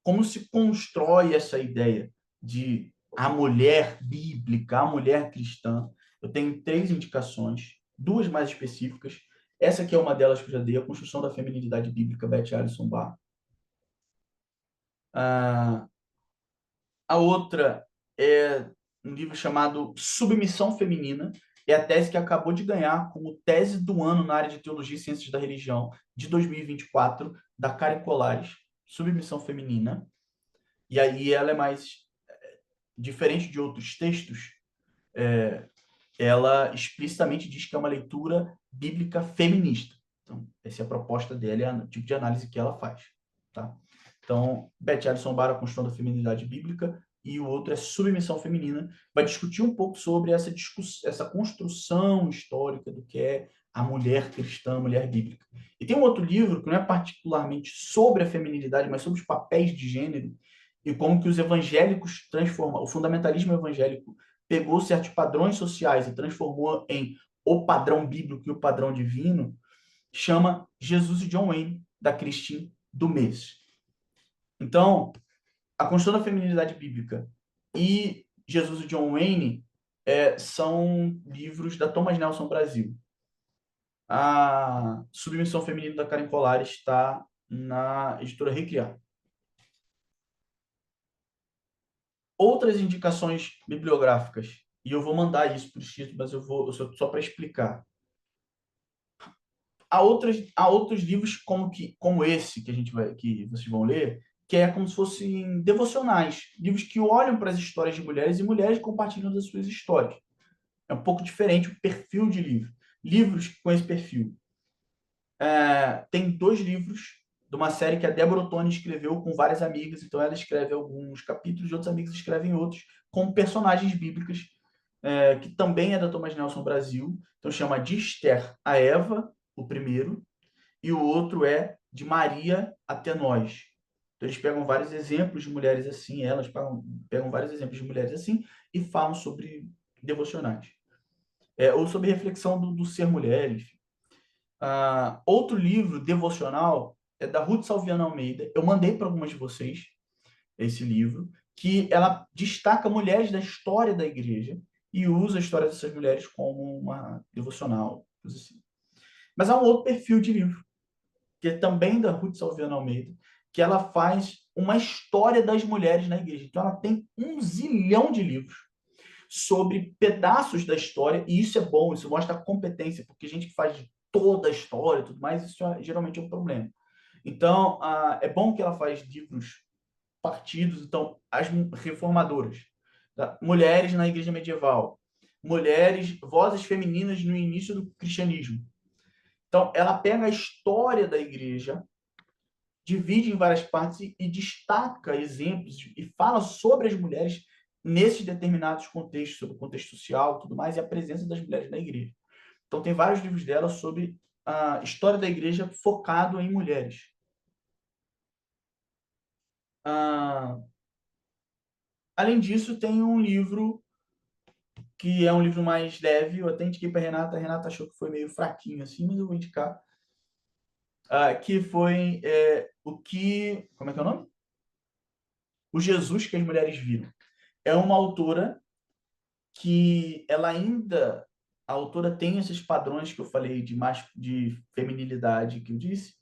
A: como se constrói essa ideia de a mulher bíblica, a mulher cristã, eu tenho 3 indicações, 2 mais específicas. Essa aqui é uma delas que eu já dei, A Construção da Feminilidade Bíblica, Beth Allison Barr. A outra é um livro chamado Submissão Feminina, é a tese que acabou de ganhar como tese do ano na área de Teologia e Ciências da Religião de 2024, da Karen Colares, Submissão Feminina. E aí ela é mais diferente de outros textos, ela explicitamente diz que é uma leitura bíblica feminista. Então, essa é a proposta dela, é o tipo de análise que ela faz. Tá? Então, Beth Allison Barr, A Construção da Feminilidade Bíblica, e o outro é Submissão Feminina. Vai discutir um pouco sobre essa construção histórica do que é a mulher cristã, a mulher bíblica. E tem um outro livro que não é particularmente sobre a feminilidade, mas sobre os papéis de gênero e como que os evangélicos transformam, o fundamentalismo evangélico pegou certos padrões sociais e transformou em o padrão bíblico e o padrão divino, chama Jesus e John Wayne, da Christine do mês. Então, A Construção da Feminilidade Bíblica e Jesus e John Wayne são livros da Thomas Nelson Brasil. A Submissão Feminina da Karen Kolar está na editora Recriar. Outras indicações bibliográficas, e eu vou mandar isso por escrito, mas só para explicar. Há outros livros como esse que vocês vão ler, que é como se fossem devocionais, livros que olham para as histórias de mulheres e mulheres compartilham as suas histórias. É um pouco diferente o perfil de livro. Livros com esse perfil. Tem 2 livros de uma série que a Débora Ottoni escreveu com várias amigas, então ela escreve alguns capítulos e outros amigos escrevem outros, com personagens bíblicas, que também é da Thomas Nelson Brasil. Então chama De Esther a Eva, o primeiro, e o outro é De Maria até Nós. Então eles pegam vários exemplos de mulheres assim, elas pegam vários exemplos de mulheres assim e falam sobre devocionais. Ou sobre reflexão do ser mulher, enfim. Outro livro devocional é da Ruth Salviano Almeida. Eu mandei para algumas de vocês esse livro, que ela destaca mulheres da história da igreja e usa a história dessas mulheres como uma devocional, coisa assim. Mas há um outro perfil de livro, que é também da Ruth Salviano Almeida, que ela faz uma história das mulheres na igreja. Então, ela tem 1 zilhão de livros sobre pedaços da história, e isso é bom, isso mostra a competência, porque gente que faz toda a história e tudo mais, isso geralmente é um problema. Então, é bom que ela faz livros partidos, então, as reformadoras, tá? Mulheres na igreja medieval, vozes femininas no início do cristianismo. Então, ela pega a história da igreja, divide em várias partes e destaca exemplos e fala sobre as mulheres nesses determinados contextos, sobre o contexto social, tudo mais, e a presença das mulheres na igreja. Então, tem vários livros dela sobre a história da igreja focado em mulheres. Além disso, tem um livro que é um livro mais leve. Eu até indiquei para a Renata achou que foi meio fraquinho assim, mas eu vou indicar. Que foi como é que é o nome? O Jesus que as Mulheres Viram. É uma autora que a autora tem esses padrões que eu falei de feminilidade que eu disse,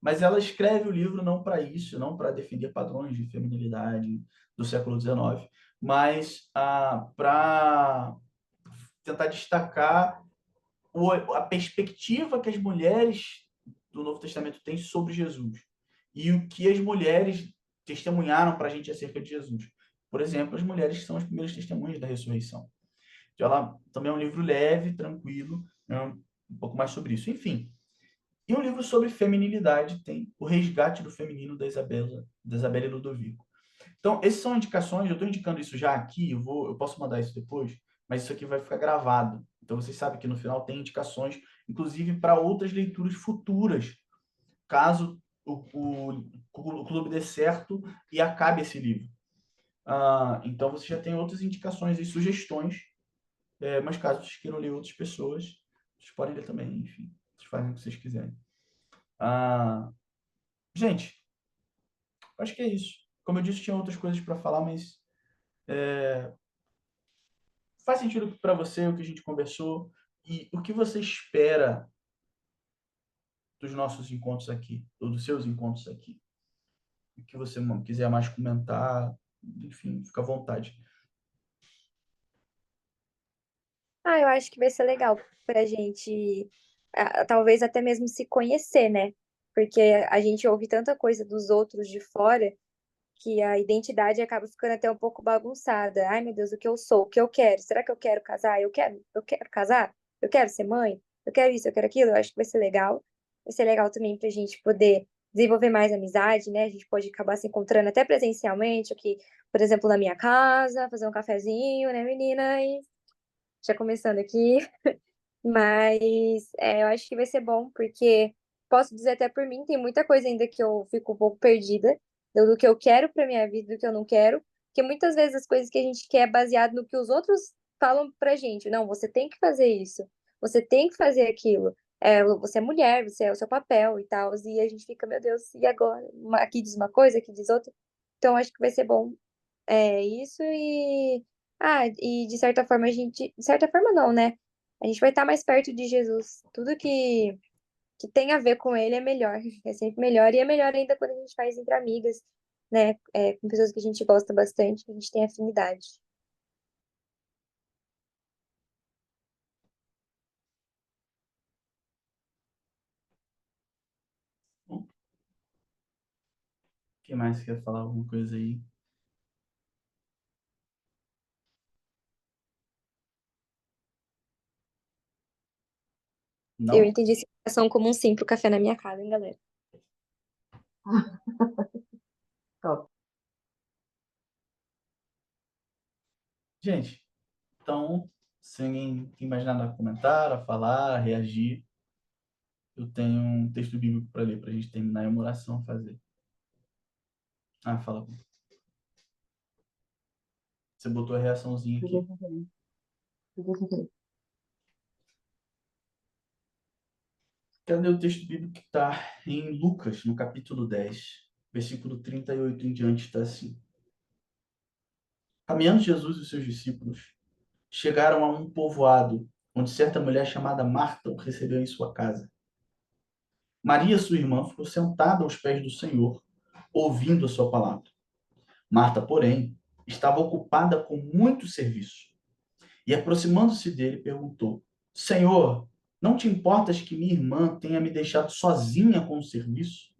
A: mas ela escreve o livro não para isso, não para defender padrões de feminilidade do século XIX, mas para tentar destacar a perspectiva que as mulheres do Novo Testamento têm sobre Jesus e o que as mulheres testemunharam para a gente acerca de Jesus. Por exemplo, as mulheres são as primeiras testemunhas da ressurreição. Então, ela também é um livro leve, tranquilo, um pouco mais sobre isso. Enfim, e um livro sobre feminilidade tem O Resgate do Feminino, da Isabelle Ludovico. Então, essas são indicações, eu estou indicando isso já aqui, eu posso mandar isso depois, mas isso aqui vai ficar gravado. Então, vocês sabem que no final tem indicações, inclusive para outras leituras futuras, caso o clube dê certo e acabe esse livro. Então, você já tem outras indicações e sugestões, mas caso vocês queiram ler outras pessoas, vocês podem ler também, enfim, vocês fazem o que vocês quiserem. Gente, acho que é isso. Como eu disse, tinha outras coisas para falar, mas faz sentido para você o que a gente conversou e o que você espera dos nossos encontros aqui, ou dos seus encontros aqui. O que você quiser mais comentar, enfim, fica à vontade.
B: Eu acho que vai ser legal pra gente, talvez até mesmo se conhecer, né? Porque a gente ouve tanta coisa dos outros de fora que a identidade acaba ficando até um pouco bagunçada. Ai, meu Deus, o que eu sou, o que eu quero? Será que eu quero casar? Eu quero casar? Eu quero ser mãe? Eu quero isso, eu quero aquilo? Eu acho que vai ser legal. Vai ser legal também pra gente poder desenvolver mais amizade, né? A gente pode acabar se encontrando até presencialmente, aqui, por exemplo, na minha casa, fazer um cafezinho, né, meninas? Já começando aqui. Mas eu acho que vai ser bom, porque posso dizer até por mim, tem muita coisa ainda que eu fico um pouco perdida do que eu quero para minha vida, do que eu não quero, porque muitas vezes as coisas que a gente quer é baseado no que os outros falam pra gente, não, você tem que fazer isso, você tem que fazer aquilo. Você é mulher, você é o seu papel e tal. E a gente fica, meu Deus, e agora? Aqui diz uma coisa, aqui diz outra. Então, acho que vai ser bom isso e de certa forma de certa forma não, né? A gente vai estar mais perto de Jesus. Tudo que tem a ver com ele é melhor, é sempre melhor, e é melhor ainda quando a gente faz entre amigas, né? Com pessoas que a gente gosta bastante, que a gente tem afinidade.
A: Bom, quem mais quer falar alguma coisa aí?
B: Eu
A: Não?
B: entendi essa explicação como um sim pro café na minha casa, hein, galera?
C: Top.
A: Gente, então, se ninguém tem mais nada a comentar, a falar, a reagir, eu tenho um texto bíblico para ler, para a gente terminar a oração fazer. Fala. Você botou a reaçãozinha
C: Fiquei
A: aqui.
C: sem querer. Fiquei sem querer.
A: Cadê o texto bíblico que está em Lucas, no capítulo 10, versículo 38 em diante, está assim. Caminhando Jesus e os seus discípulos chegaram a um povoado, onde certa mulher chamada Marta o recebeu em sua casa. Maria, sua irmã, ficou sentada aos pés do Senhor, ouvindo a sua palavra. Marta, porém, estava ocupada com muito serviço. E aproximando-se dele, perguntou: Senhor, não te importas que minha irmã tenha me deixado sozinha com o serviço?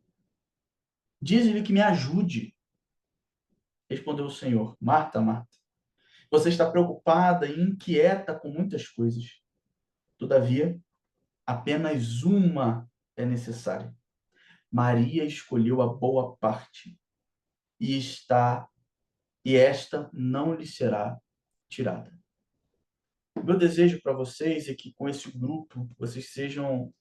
A: Diz-lhe que me ajude. Respondeu o Senhor: Marta, Marta, você está preocupada e inquieta com muitas coisas. Todavia, apenas uma é necessária. Maria escolheu a boa parte e esta não lhe será tirada. O meu desejo para vocês é que com esse grupo vocês sejam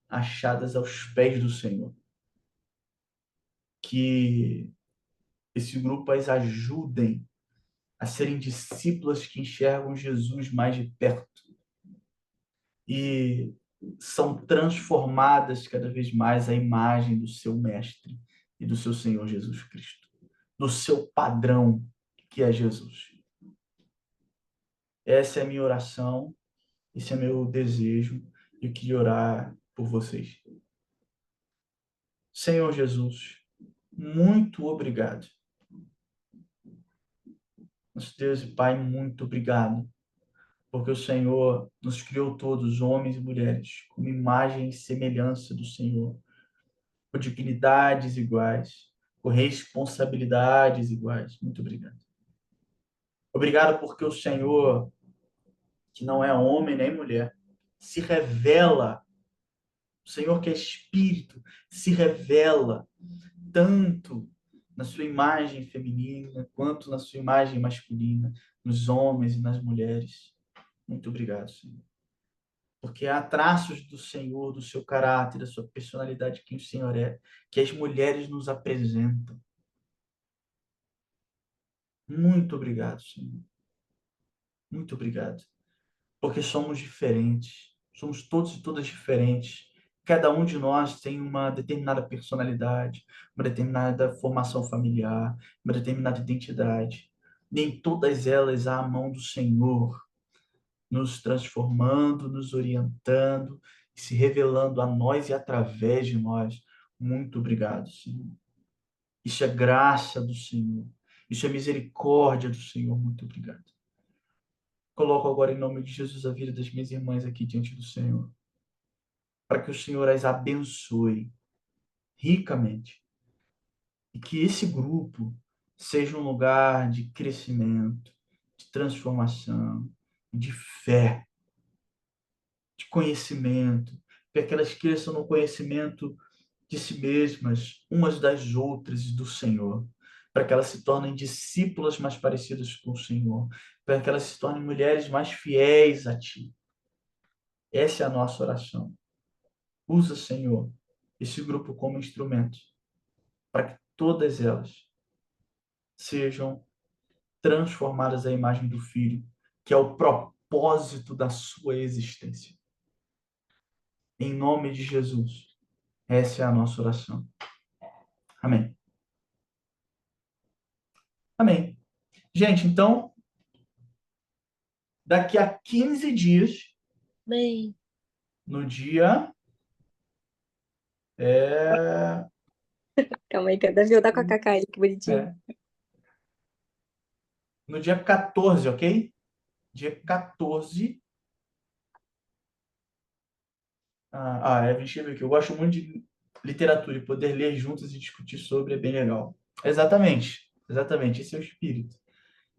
A: achadas aos pés do Senhor. Que esse grupo as ajudem a serem discípulas que enxergam Jesus mais de perto e são transformadas cada vez mais à imagem do seu Mestre e do seu Senhor Jesus Cristo, do seu padrão, que é Jesus. Essa é a minha oração, esse é meu desejo, e eu queria orar por vocês. Senhor Jesus, muito obrigado. Nosso Deus e Pai, muito obrigado, porque o Senhor nos criou todos, homens e mulheres, como imagem e semelhança do Senhor, com dignidades iguais, com responsabilidades iguais. Muito obrigado. Obrigado porque o Senhor, que não é homem nem mulher, se revela, o Senhor que é Espírito, se revela tanto na sua imagem feminina, quanto na sua imagem masculina, nos homens e nas mulheres. Muito obrigado, Senhor. Porque há traços do Senhor, do seu caráter, da sua personalidade, quem o Senhor é, que as mulheres nos apresentam. Muito obrigado, Senhor. Muito obrigado. Porque somos diferentes. Somos todos e todas diferentes. Cada um de nós tem uma determinada personalidade, uma determinada formação familiar, uma determinada identidade. Nem todas elas há a mão do Senhor nos transformando, nos orientando, se revelando a nós e através de nós. Muito obrigado, Senhor. Isso é graça do Senhor. Isso é misericórdia do Senhor. Muito obrigado. Coloco agora em nome de Jesus a vida das minhas irmãs aqui diante do Senhor, para que o Senhor as abençoe ricamente e que esse grupo seja um lugar de crescimento, de transformação, de fé, de conhecimento, para que elas cresçam no conhecimento de si mesmas, umas das outras e do Senhor, para que elas se tornem discípulas mais parecidas com o Senhor, para que elas se tornem mulheres mais fiéis a Ti. Essa é a nossa oração. Usa, Senhor, esse grupo como instrumento para que todas elas sejam transformadas à imagem do Filho, que é o propósito da sua existência. Em nome de Jesus, essa é a nossa oração. Amém. Amém. Gente, então, daqui a 15 dias,
D: Bem,
A: no dia...
B: Calma aí, que deve eu dar com a Cacá, que bonitinho.
A: No dia 14, ok? Dia 14. Evelyn escreveu aqui. Eu gosto muito de literatura e poder ler juntos e discutir sobre é bem legal. Exatamente. Exatamente. Esse é o espírito.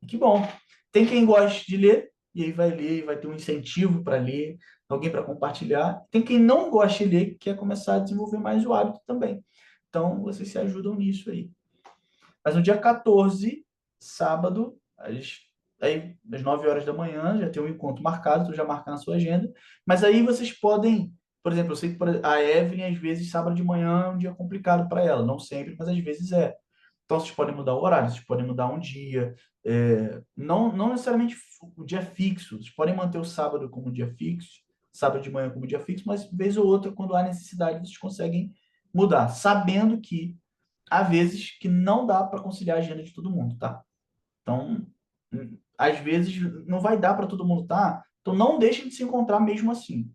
A: E que bom. Tem quem goste de ler, e aí vai ler, vai ter um incentivo para ler, alguém para compartilhar. Tem quem não gosta de ler, que quer começar a desenvolver mais o hábito também. Então, vocês se ajudam nisso aí. Mas no dia 14, sábado, às 9 horas da manhã, já tem um encontro marcado, tu já marca na sua agenda. Mas aí vocês podem, por exemplo, eu sei que a Evelyn, às vezes, sábado de manhã é um dia complicado para ela. Não sempre, mas às vezes é. Então, vocês podem mudar o horário, vocês podem mudar um dia. Não necessariamente o dia fixo. Vocês podem manter o sábado como dia fixo, sábado de manhã como dia fixo, mas vez ou outra, quando há necessidade, vocês conseguem mudar, sabendo que há vezes que não dá para conciliar a agenda de todo mundo, tá? Então, às vezes não vai dar para todo mundo, tá? Então, não deixem de se encontrar mesmo assim.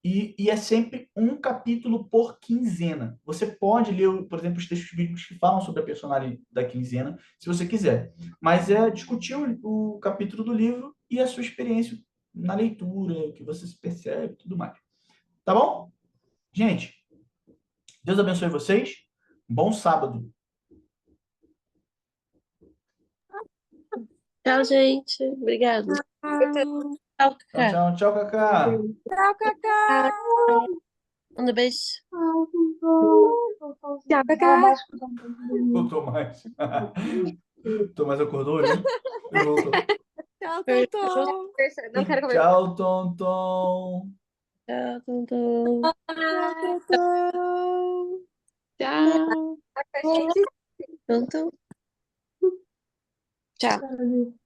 A: E é sempre um capítulo por quinzena. Você pode ler, por exemplo, os textos bíblicos que falam sobre a personagem da quinzena, se você quiser. Mas é discutir o capítulo do livro e a sua experiência na leitura, o que você se percebe e tudo mais. Tá bom? Gente, Deus abençoe vocês. Bom sábado.
D: tchau, gente. Obrigada.
E: Tchau,
D: Tchau,
A: Tchau,
D: Cacá.
A: tchau, tchau, Cacá.
E: Cacá!
D: Um beijo.
B: Tchau, Cacá.
A: O Tomás. Tomás acordou, olhou. Eu voltou.
E: Tchau,
D: Eu-
E: Totó!
B: Não quero conversar.
A: Tchau, Tom Tom.
D: Tchau, Tonton.
E: Tchau, Totó!
F: Tchau.
B: Com a gente.
D: Tonton. Tchau.